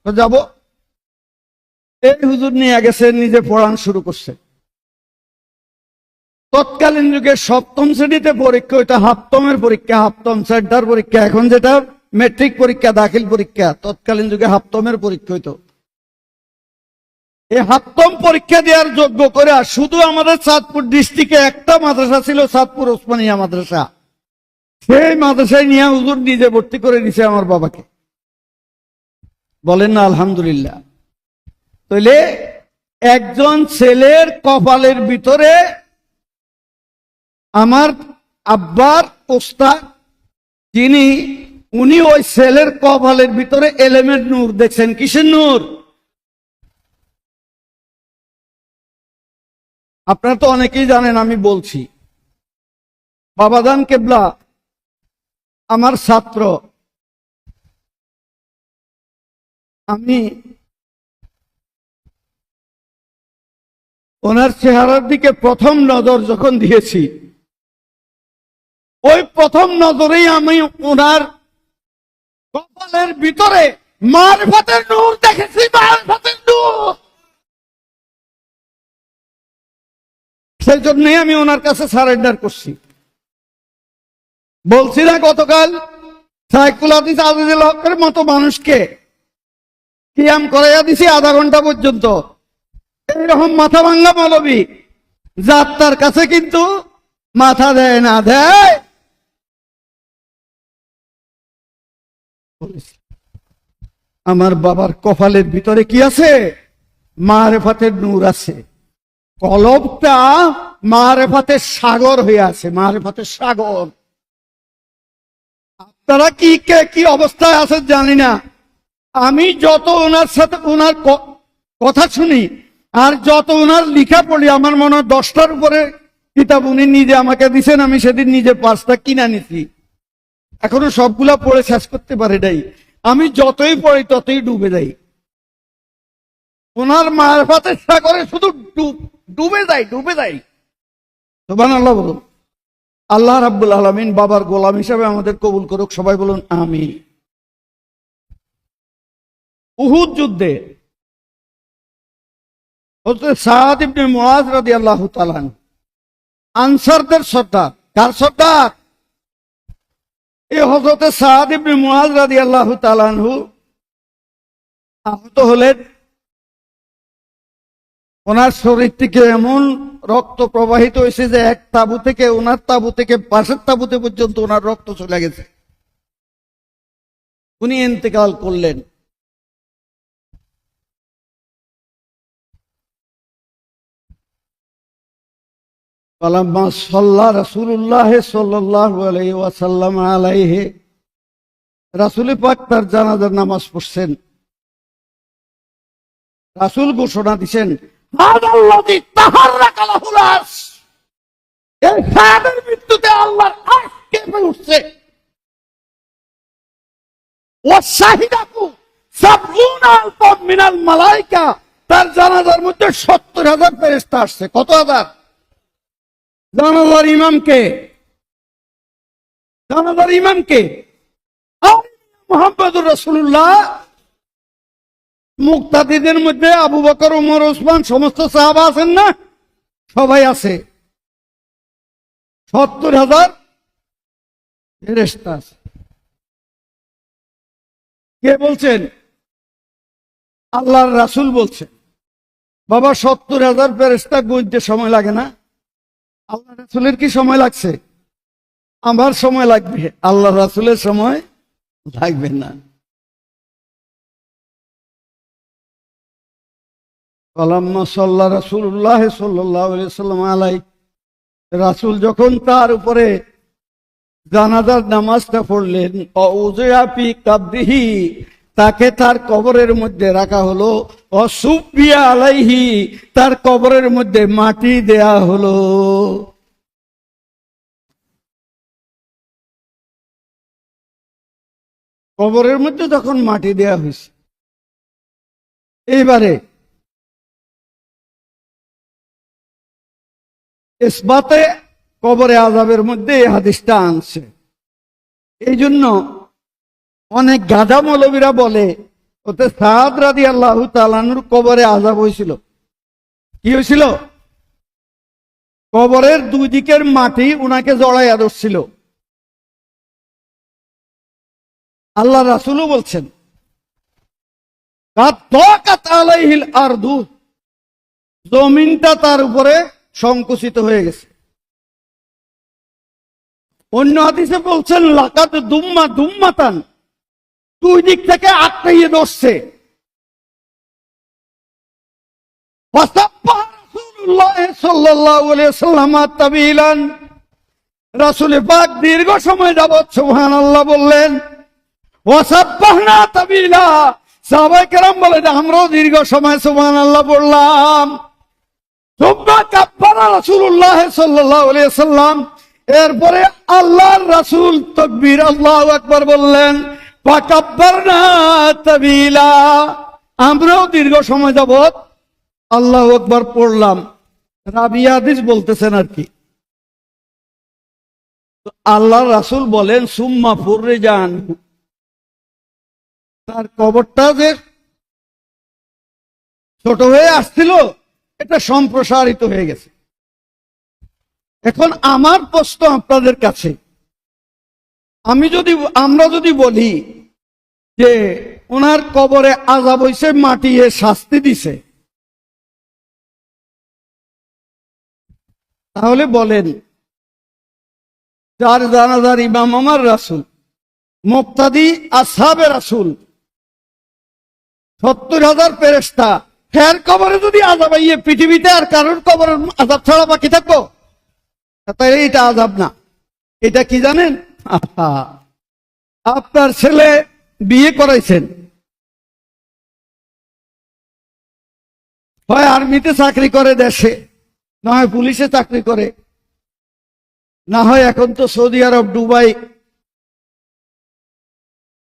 তো যাব। এই হুজুর নিয়ে গেছে, নিজে পড়ান শুরু করছে। তৎকালীন যুগে 7ম শ্রেণীতে পরীক্ষা, ওইটা হাফতমের পরীক্ষা, হাফতম সেন্টার পরীক্ষা। এখন যেটা মেট্রিক পরীক্ষা, দাখিল পরীক্ষা, তৎকালীন যুগে হাফতমের পরীক্ষা হইতো। এই হাফতম পরীক্ষা দেওয়ার যোগ্য করে শুধু আমাদের চাঁদপুর ডিস্ট্রিক্টে একটা মাদ্রাসা ছিল, চাঁদপুর ওসমানিয়া মাদ্রাসা। সেই মাদ্রাসায় নিয়ে হুজুর নিজে ভর্তি করে দিছে আমার বাবাকে। বলেন না আলহামদুলিল্লাহ। তাহলে একজন ছেলের কপালের ভিতরে আমার আব্বার ওস্তাদ যিনি, উনি ওই ছেলের কপালের ভিতরে এলেমের নূর দেখছেন। কিসের নূর? আপনারা তো অনেকেই জানেন, আমি বলছি। বাবাজান কেবলা আমার ছাত্র। আমি ওনার চেহারার দিকে প্রথম নজর যখন দিয়েছি, ওই প্রথম নজরেই আমি ওনার কপালের ভিতরে মারফতের নূর দেখেছি, মারফতের নূর। সেই জন্যই আমি ওনার কাছে সারেন্ডার করছি। বলছি না গতকাল, সাইকুল হাদিস আজিজুল হকের মতো মানুষকে কিয়াম করাইয়া দিছি আধা ঘন্টা পর্যন্ত। এইরকম মাথা ভাঙ্গা মৌলবী যাত্রার কাছে কিন্তু মাথা দেয় না, দেয়। আমার বাবার কপালের ভিতরে কি আছে? মারেফাতের নূর আছে। কলবটা মারেফাতের সাগর হয়ে আছে, মারেফাতের সাগর। আপনারা কি কে কি অবস্থায় আছেন জানি না। আমি যত ওনার সাথে ওনার কথা শুনি আর যত ওনার লিখা পড়ি, আমার মনে হয় 10টার উপরে কিতাব উনি নিজে আমাকে দিচ্ছেন। আমি সেদিন নিজে 5টা কিনা নিছি, এখনো সবগুলা পড়ে শেষ করতে পারি নাই। আমি যতই পড়ি ততই ডুবে যাই ওনার মারফতের সাগরে, শুধু ডুবে যাই, ডুবে যাই। সুবহানাল্লাহ বলুন। আল্লাহ রাব্বুল আলামিন বাবার গোলাম হিসাবে আমাদের কবুল করুক, সবাই বলুন আমিন। উহুদ যুদ্ধে হযরত সাদ ইবনে মুআয রাদিয়াল্লাহু তাআলা আনসারদের সর্দার। কার সর্দার? এই হযরতে সাদ ইবনে মুআয রাদিয়াল্লাহু তাআলা আনহু আহত হলেন। ওনার শরীর থেকে এমন রক্ত প্রবাহিত হয়েছে যে এক তাবু থেকে, ওনার তাবু থেকে পাশের তাবুতে পর্যন্ত ওনার রক্ত চলে গেছে। উনি ইন্তেকাল করলেন। ফালাম্মা সাল্লা রাসূলুল্লাহ সাল্লাল্লাহু আলাইহি ওয়াসাল্লাম আলাইহি, রাসূল পাক তার জানাজার নামাজ পড়ছেন। রাসূল ঘোষণা দিয়েছেন, হাদাল্লাযী তাহাররাকা লাহুল আরশ, এই সাদের মৃত্যুতে আল্লাহর আরশ কেঁপে উঠছে। ওয়াশাহিদাতু সাবউনা আলফাম মিনাল মালায়েকা, তার জানাজার মধ্যে ৭০,০০০ ফেরেশতা আসছে। কত হাজার? জানাজার ইমামকে, জানাজার ইমামকে মুহাম্মদুর রাসূলুল্লাহ। মুক্তাদিদের মধ্যে আবু বকর, ওমর, ওসমান সমস্ত সাহাবা আছেন না? সবাই আছে। ৭০,০০০ ফেরেশতা আছে। কে বলছেন? আল্লাহর রাসূল বলছেন। বাবা, ৭০,০০০ ফেরেশতা গুনতে সময় লাগে না? আল্লাহ রাসূলের কি সময় লাগছে? আমার সময় লাগবে, আল্লাহ রাসূলের সময় লাগবে না। ফালাম্মা সাল্লা রাসূলুল্লাহ সাল্লাল্লাহু আলাইহি ওয়াসাল্লাম আলাইহি, রাসূল যখন তার উপরে জানাজার নামাজটা পড়লেন, অউযিয়া ফি কাবরিহি, তাকে তার কবরের মধ্যে রাখা হলো। অসুবিয়া আলাইহি, তার কবরের মধ্যে মাটি দেয়া হলো। কবরের মধ্যে যখন মাটি দেয়া হয়েছে, এইবারে ইসবাতে কবরে আযাবের মধ্যে এই হাদিসটা আনছে। এই জন্য অনেক গাধা মৌলবীরা বলে ওতে সাদ রাদিয়াল্লাহু তাআলা আনহুর কবরে আযাব হয়েছিল। কি হয়েছিল? কবরের দুই দিকের মাটি উনাকে জড়াইয়া ধরছিল। আল্লাহ রাসূলও বলছেন, কাদ দাকাত আলাইহিল আরদু, জমিনটা তার উপরে সংকুচিত হয়ে গেছে। অন্য হাদিসে বলছেন, লাকাদ দুম্মা দুম্মাতান, দুই দিক থেকে আটকাইয়ে ধরছে। রাসূলুল্লাহ সাল্লাল্লাহু আলাইহি ওয়াসাল্লাম তাবিলান, রাসূল পাক দীর্ঘ সময় যাবত সুবহানাল্লাহ বললেন। ওয়াসাব্বাহনা তাবিলা, সাহাবায়ে কেরাম বলে যে আমরাও দীর্ঘ সময় সুবহানাল্লাহ বললাম। সুম্মা কাব্বারা রাসূলুল্লাহ সাল্লাল্লাহু আলাইহি ওয়াসাল্লাম, এরপরে আল্লাহর রাসূল তাকবীর আল্লাহু আকবার বললেন। ফাকাব্বারনা তাবিলা, আমরাও দীর্ঘ সময় যাবত আল্লাহু আকবার পড়লাম। রাবিয়া হাদিস বলতেছেন আর কি। আল্লাহর রাসূল বলেন, সুম্মা ফুররিজান, তার কবরটা যে ছোট হয়ে আসছিল, এটা সম্প্রসারিত হয়ে গেছে। এখন আমার প্রশ্ন আপনাদের কাছে, আমরা যদি বলি যে ওনার কবরে আযাব হইছে, মাটিয়ে শাস্তি দিছে, তাহলে বলেন যার জানাজার ইমাম আমার রাসূল, মুক্তাদি আসহাবে রাসূল, ৭০,০০০ ফেরেশতা, ফের কবরে যদি আযাব আইয়ে পৃথিবীতে আর কারোর কবরের আযাব ছাড়া বাকি থাকবো? তাই এটা আযাব না। এটা কি জানেন? আপনার ছেলে বিয়ে করাইছেন, হয় আর্মিতে চাকরি করে দেশে, না হয় পুলিশে চাকরি করে, না হয় এখন তো সৌদি আরব, দুবাই,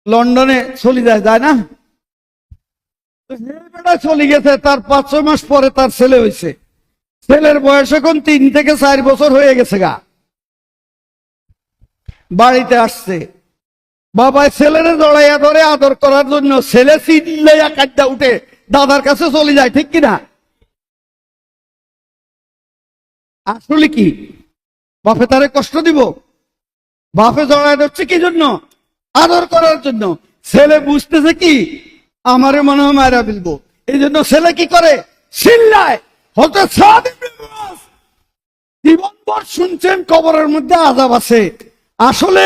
লন্ডনে চলে যায় না? চলে গেছে, তার ৫-৬ মাস পরে তার ছেলে হয়েছে। ছেলের বয়স এখন ৩ থেকে ৪ বছর হয়ে গেছে গা। বাড়িতে আসছে, বাবা ছেলেরে জড়াইয়া ধরে আদর করার জন্য ছেলে চিল্লাইয়া কাঁদা উঠে দাদার কাছে চলে যায়, ঠিক কিনা? আসলে কি বাপে তারে কষ্ট দিব? বাপে জড়ায় ধরছে কি জন্য? আদর করার জন্য। ছেলে বুঝতেছে কি আমারে মনে হয় মায়েরা ফেলবো, এই জন্য ছেলে কি করে? চিল্লায়। হতে জীবনভর শুনছেন কবরের মধ্যে আযাব আছে, আসলে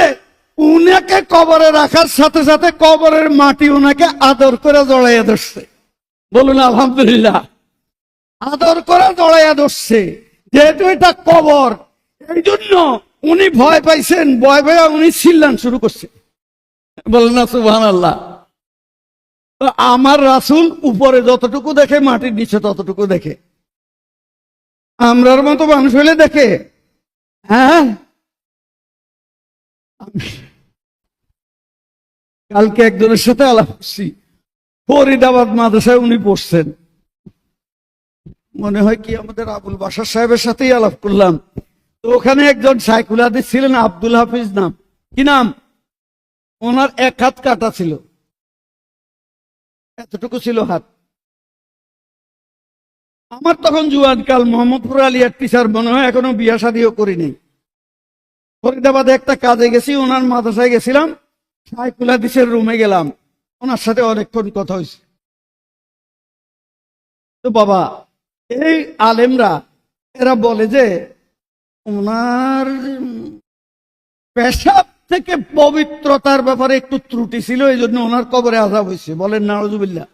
উনাকে কবরে রাখার সাথে সাথে কবরের মাটি উনাকে আদর করে জড়াইয়া ধরছে। বলুন আলহামদুলিল্লাহ। আদর করে জড়াইয়া ধরছে, যেহেতু এটা কবর, এই জন্য উনি ভয় পাইছেন, ভয় পাইয়া উনি চিল্লান শুরু করছে। বলেন না সুবহানাল্লাহ। তো আমার রাসূল উপরে যতটুকু দেখে মাটির নিচে ততটুকু দেখে। আমরার মতো মানুষ হলে দেখে? হ্যাঁ। কালকে একজনের সাথে আলাপ করছি, ফরিদাবাদ মাদ্রাসায় উনি পড়ছেন, মনে হয় কি আমাদের আবুল বাশার সাহেবের সাথেই আলাপ করলাম। তো ওখানে একজন শাইখুল হাদিস ছিলেন, আব্দুল হাফিজ নাম। কি নাম? ওনার এক হাত কাটা ছিল, এতটুকু ছিল হাত। আমার তখন জুয়ানকাল, মোহাম্মদপুর আলিয়ার টিচার, মনে হয় এখনো বিয়া শাদিও করিনি। ফরিদাবাদে একটা কাজে গেছি, ওনার মাদ্রাসায় গেছিলাম, শাইখুল হাদিসের রুমে গেলাম, ওনার সাথে অনেকক্ষণ কথা হয়েছে। তো বাবা, এই আলেমরা এরা বলে যে ওনার পেশাব থেকে পবিত্রতার ব্যাপারে একটু ত্রুটি ছিল, এই জন্য ওনার কবরে আযাব হয়েছে। বলেন নাউজুবিল্লাহ।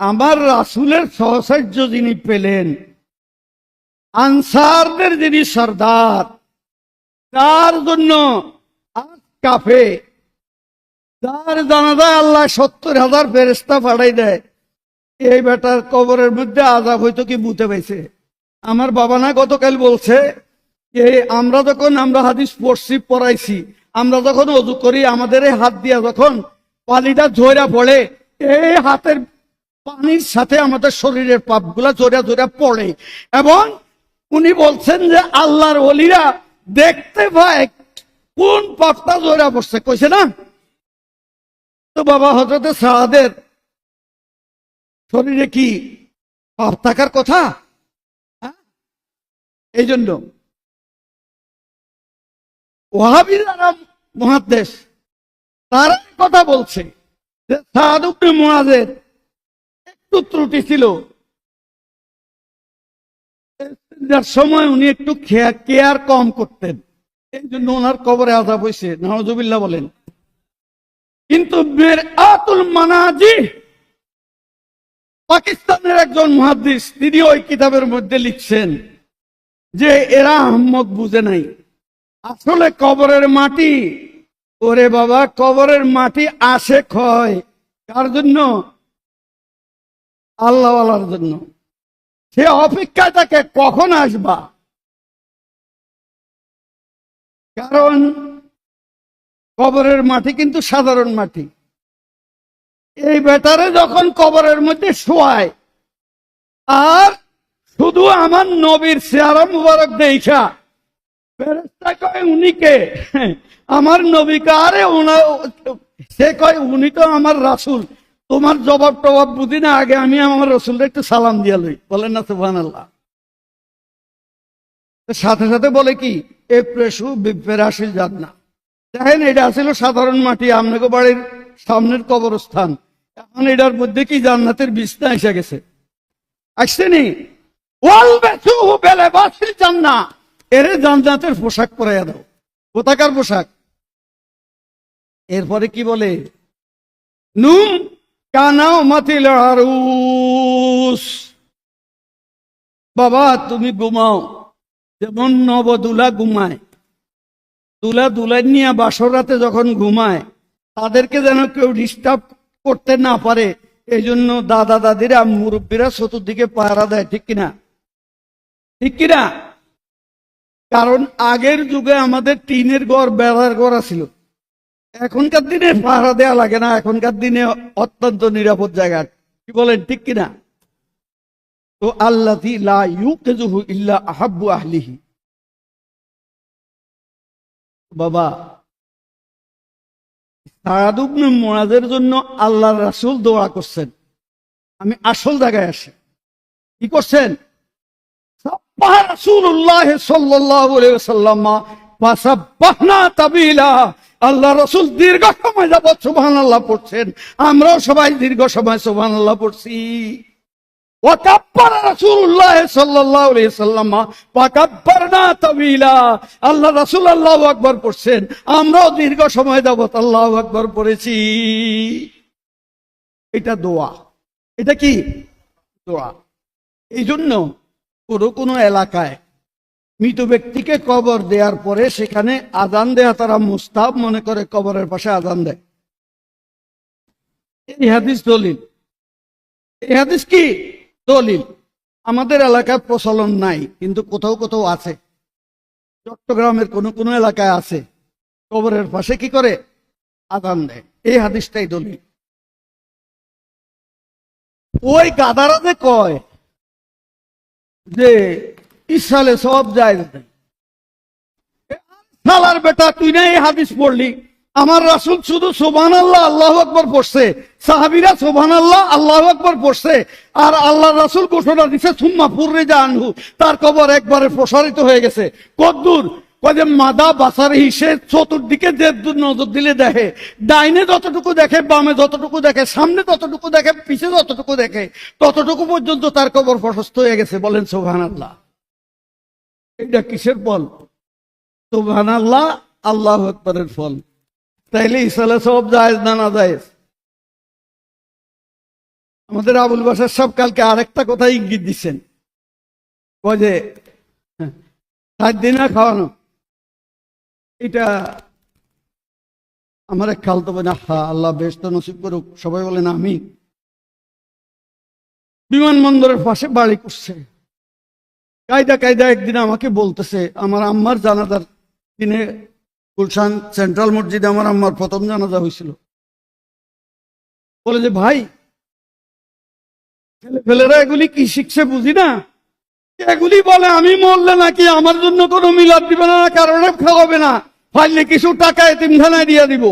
আমার রাসূলের সহচর্য যিনি পেলেন, আনসারদের যিনি সর্দার, তার জন্য আজ কাফে, তার জানাজায় আল্লাহ 70,000 ফেরেশতা পাঠাই দেয়, এই বেটার কবরের মধ্যে আযাব হইতো কি বুঝতে পাইছে? আমার বাবা না গতকাল বলছে যে আমরা হাদিস পড়ছি, পড়াইছি, আমরা যখন ওযু করি আমাদের এই হাত দিয়া যখন পানিটা ঝরা পড়ে, এই হাতের পানির সাথে আমাদের শরীরের পাপগুলা জোরা জোরা পড়ে। এবং উনি বলছেন যে আল্লাহর ওলিরা দেখতে পায় কোন পাপটা জোরা পড়ছে, কইছে না? তো বাবা, হযরতে সাদের শরীরে কি পাপ থাকার কথা? এই জন্য ওয়াহাবী যারা মুহাদ্দিস, তারা কথা বলছে যে সাদ ইবনে মুআযের একটু ত্রুটি ছিল, যার সময় উনি একটু কেয়ার কম করতেন, এই জন্য ওনার কবরে আযাব হয়েছে। নাউজুবিল্লাহ বলেন। কিন্তু মিরআতুল মানাজিহ, পাকিস্তানের একজন মুহাদ্দিস, তিনি ওই কিতাবের মধ্যে লিখছেন যে এরা আহম্মক বুঝে নাই, আসলে কবরের মাটি, ওরে বাবা, কবরের মাটি আসে ক্ষয় কার জন্য? আল্লাহওয়ালার জন্য। সে অপেক্ষায় থাকে কখন আসবা, কারণ কবরের মাটি কিন্তু সাধারণ মাটি। এই বেটারে যখন কবরের মধ্যে শোয়ায়, আর শুধু আমার নবীর চেহারা মুবারক দেখা ফেরেশতা কয় উনিকে, আমার নবীকে, আরে সে কয় উনি তো আমার রাসূল, তোমার জবাব টবাব বুঝি না, আগে আমি আমার রসুলটা একটু সালাম দিয়া লই। বলেন না সুবহানাল্লাহ। সাথে সাথে বলে কি, এ প্রেসু বিপেরাশিল জান্নাহ। দেখেন, এটা ছিল সাধারণ মাটি, আপনাকে বাড়ির সামনের কবরস্থান, এখন এটার মধ্যে কি জান্নাতের বিছনা এসে গেছে, আসছেনি? ওয়াল বেসুহু বিলিবাসিল জান্নাহ, এরে জান্নাতের পোশাক পরাইয়া দাও। কোথাকার পোশাক? এরপরে কি বলে? নুম কানাও মাতিল আরুস, বাবা তুমি ঘুমাও যেমন নবদুলা ঘুমায়। দুলা দুলা নিয়ে বাসর রাতে যখন ঘুমায়, তাদেরকে যেন কেউ ডিস্টার্ব করতে না পারে, এই জন্য দাদা দাদিরা, মুরব্বীরা চতুর্দিকে পাহারা দেয়, ঠিক কিনা? ঠিক কিনা? কারণ আগের যুগে আমাদের টিনের ঘর, বেড়ার ঘর ছিল, এখনকার দিনে পাহারা দেওয়া লাগে না, এখনকার দিনে অত্যন্ত নিরাপদ জায়গা। কি বলেন, ঠিক কিনা? তো আল্লাযী লা ইউকিযুহু ইল্লা আহাব্বু আহলিহি। বাবা, সাদ ইবনে মুআযের জন্য আল্লাহর রাসূল দোয়া করছেন। আমি আসল জায়গায় আসি, কি করছেন? সাব্বাহ রাসূলুল্লাহ সাল্লাল্লাহু আলাইহি ওয়াসাল্লাম ফাসাব্বাহনা তাবিলা। আল্লাহ রাসূল দীর্ঘ সময় যাবত সুবহানাল্লাহ পড়ছেন, আমরাও সবাই দীর্ঘ সময় সুবহানাল্লাহ পড়ছি। ওয়া কাব্বারা রাসূলুল্লাহ সাল্লাল্লাহু আলাইহি ওয়াসাল্লাম ফাকাব্বারনা তাবিলা। আল্লাহ রাসূল আল্লাহু আকবার পড়ছেন, আমরাও দীর্ঘ সময় যাবত আল্লাহু আকবার পড়েছি। এটা দোয়া। এটা কি দোয়া? এই জন্য কোনো এলাকায় মৃত ব্যক্তিকে কবর দেওয়ার পরে সেখানে আজান দেয়া তারা মুস্তাহাব মনে করে, কবরের পাশে আজান দেয়। এই হাদিস দলিল। এই হাদিস কি দলিল? আমাদের এলাকায় প্রচলন নাই, কিন্তু কোথাও কোথাও আছে। চট্টগ্রামের কোনো এলাকায় আছে, কবরের পাশে কি করে আজান দেয়। এই হাদিসটাই দলিল। ওই গাদারা যে কয় যে ইসরায়েলে সব যায়, শালার বেটা, তুই না এই হাদিস পড়লি? আমার রাসূল শুধু সুবহানাল্লাহ আল্লাহু আকবার পড়ছে, সাহাবীরা সুবহানাল্লাহ আল্লাহু আকবার পড়ছে, আর আল্লাহ রাসূল ঘোষণা দিছে সুম্মা ফুররিজা আনহু, তার কবর একবারে প্রসারিত হয়ে গেছে। কদ্দূর? যে মাদা বাসারি, সে চতুর্দিকে যে নজর দিলে দেখে, ডাইনে যতটুকু দেখে, বামে যতটুকু দেখে, সামনে যতটুকু দেখে, পিছে যতটুকু দেখে, ততটুকু পর্যন্ত তার কবর প্রশস্ত হয়ে গেছে। বলেন সুবহানাল্লাহ। এটা কিসের ফল? সুবহানাল্লাহ আল্লাহু আকবারের ফল। তাইলে ইসালে সব জায়েজ না না জায়েজ? আমাদের আবুল বাশার সাহেব কালকে আরেকটা কথা ইঙ্গিত দিচ্ছেন, কয় যে 7 দিনা খাওয়ানো। এটা আমার এক খালতো বোন, আল্লাহ বেহেশত নসিব করুক, সবাই বলেন আমিন। বিমানবন্দরের পাশে বাড়ি করছে। কায়দা একদিন আমাকে বলতেছে, আমার আম্মার জানাজার দিনে গুলশান সেন্ট্রাল মসজিদে আমার আম্মার প্রথম জানাজা হয়েছিল। বলে যে ভাই, ছেলেপেলেরা এগুলি কি শিখছে বুঝি না, এগুলি বলে আমি মরলে নাকি আমার জন্য কোনো মিলাদ দিবে না, কারণে খাওয়াবে না, ফাইলে কিছু টাকা এতিমখানায় দিয়ে দিব।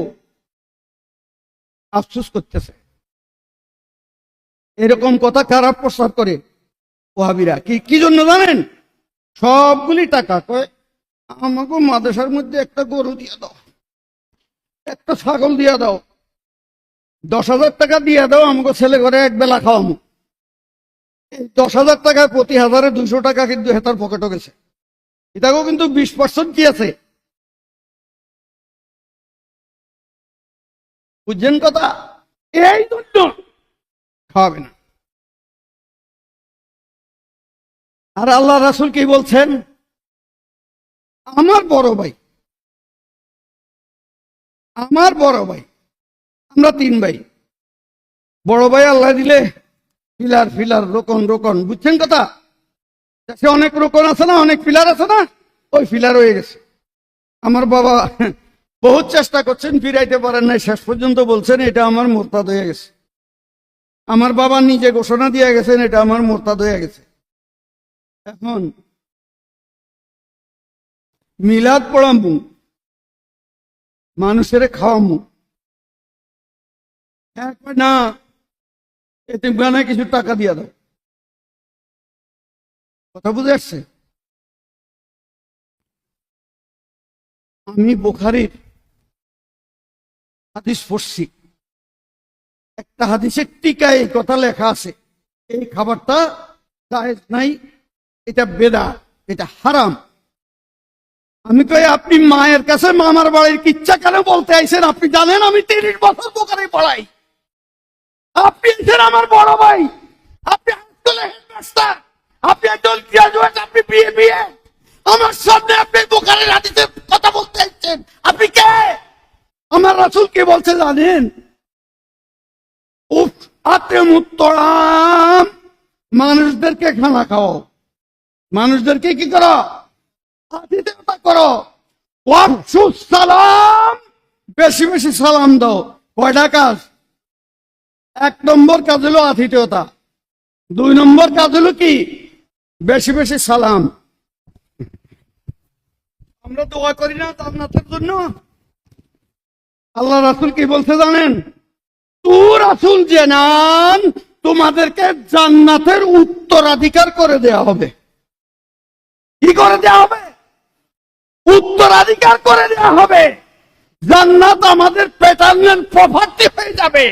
আফসোস করতেছে। এরকম কথা খারাপ প্রস্তাব করে ওয়াহাবিরা। কি জন্য জানেন? সবগুলি টাকা কয় আমাকে মাদ্রাসার মধ্যে একটা গরু দিয়ে দাও, একটা ছাগল দিয়ে দাও, 10,000 টাকা দিয়ে দাও, আমাকে ছেলে ঘরে এক বেলা খাওয়ামো। 10,000 টাকায় প্রতি 1000-এ 200 টাকা কিন্তু হেতার পকেটও গেছে। এটাকেও কিন্তু 20% কি আছে, বুঝছেন কথা? এই জন্য খাওয়াবে না। আর আল্লাহ রাসূল কি বলছেন? আমার বড় ভাই, আমরা 3 ভাই। বড় ভাই আল্লাহ দিলে ফিলার রোকন, বুঝছেন কথা? দেশে অনেক রোকন আছে না, অনেক পিলার আছে না, ওই ফিলার হয়ে গেছে। আমার বাবা বহুত চেষ্টা করছেন, ফিরাইতে পারেন নাই, শেষ পর্যন্ত বলছেন এটা আমার মোরতাদ হয়ে গেছে। আমার বাবা নিজে ঘোষণা দিয়ে গেছেন এটা আমার মোরতাদ হয়ে গেছে। এখন মিলাদ পড়ামু, মানুষের খাওয়ামু, না এতিমখানায় কিছু টাকা দিয়ে দাও। কথা বুঝে আসছে? আমি বুখারীর হাদিস পড়ছি, একটা হাদিসের টিকায় এই কথা লেখা আছে, এই খাবারটা জায়েজ নাই, এটা বেদাত, এটা হারাম। আমি কই আপনি মায়ের কাছে মামার বাড়ির কিচ্ছা কেন বলতে আইছেন? আপনি জানেন আমি 30 বছর দোকানে পড়াই, আপনি আমার বড় ভাই, আপনি হাইস্কুলের হেডমাস্টার, আপনি একজন গ্রাজুয়েট, আপনি বিএ, আমার সামনে আপনি বুখারীর হাদিসের কথা বলতে আইছেন? আপনি কে? আমার রাসূল কি বলছে জানেন? উফ আতিমুত্তরাম, মানুষদেরকে খানা খাও, মানুষদেরকে কি করো? আতিথেয়তা করো। ওয়াফশুস সালাম, বেশি বেশি সালাম দাও। কয়টা কাজ? 1 নম্বর কাজ হলো আতিথেয়তা, 2 নম্বর কাজ হলো কি? বেশি বেশি সালাম। আমরা দোয়া করি না জান্নাতের জন্য? আল্লাহ রাসূল কি বলতে জানেন? তু রাসূল জানান, তোমাদেরকে জান্নাতের উত্তরাধিকার করে দেয়া হবে। কি করে দেওয়া হবে? উত্তরাধিকার করে দেওয়া হবে। জান্নাত আমাদের প্যাটার্নাল প্রপার্টি হয়ে যাবে।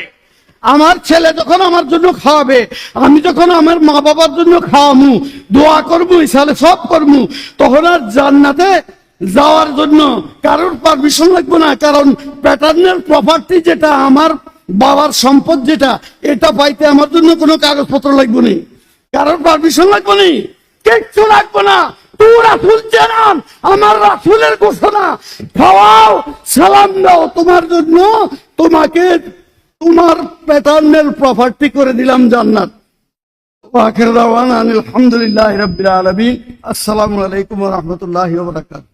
আমার ছেলে যখন আমার জন্য খাওয়াবে, আমি যখন আমার মা বাবার জন্য খাওয়ামু, দোয়া করবো, ইসালে সব করবো, তখন আর জান্নাতে যাওয়ার জন্য কারোর পারমিশন লাগবে না। কারণ প্যাটার্নাল প্রপার্টি যেটা, আমার বাবার সম্পদ যেটা, এটা পাইতে আমার জন্য কোনো কাগজপত্র লাগবে না, কারোর পারমিশন লাগবে না, কিচ্ছু লাগবে না। তুই রাসূল জানান, আমার রাসূলের ঘোষণা, খাওয়াও, সালাম দাও, তোমার জন্য, তোমাকে তোমার প্যাটার্নাল প্রপার্টি করে দিলাম জান্নাত। ওয়া আখিরু দাওয়ানা আলহামদুলিল্লাহি রাব্বিল আলামিন। আসসালামু আলাইকুম ওয়া রাহমাতুল্লাহি ওয়া বারাকাতুহু।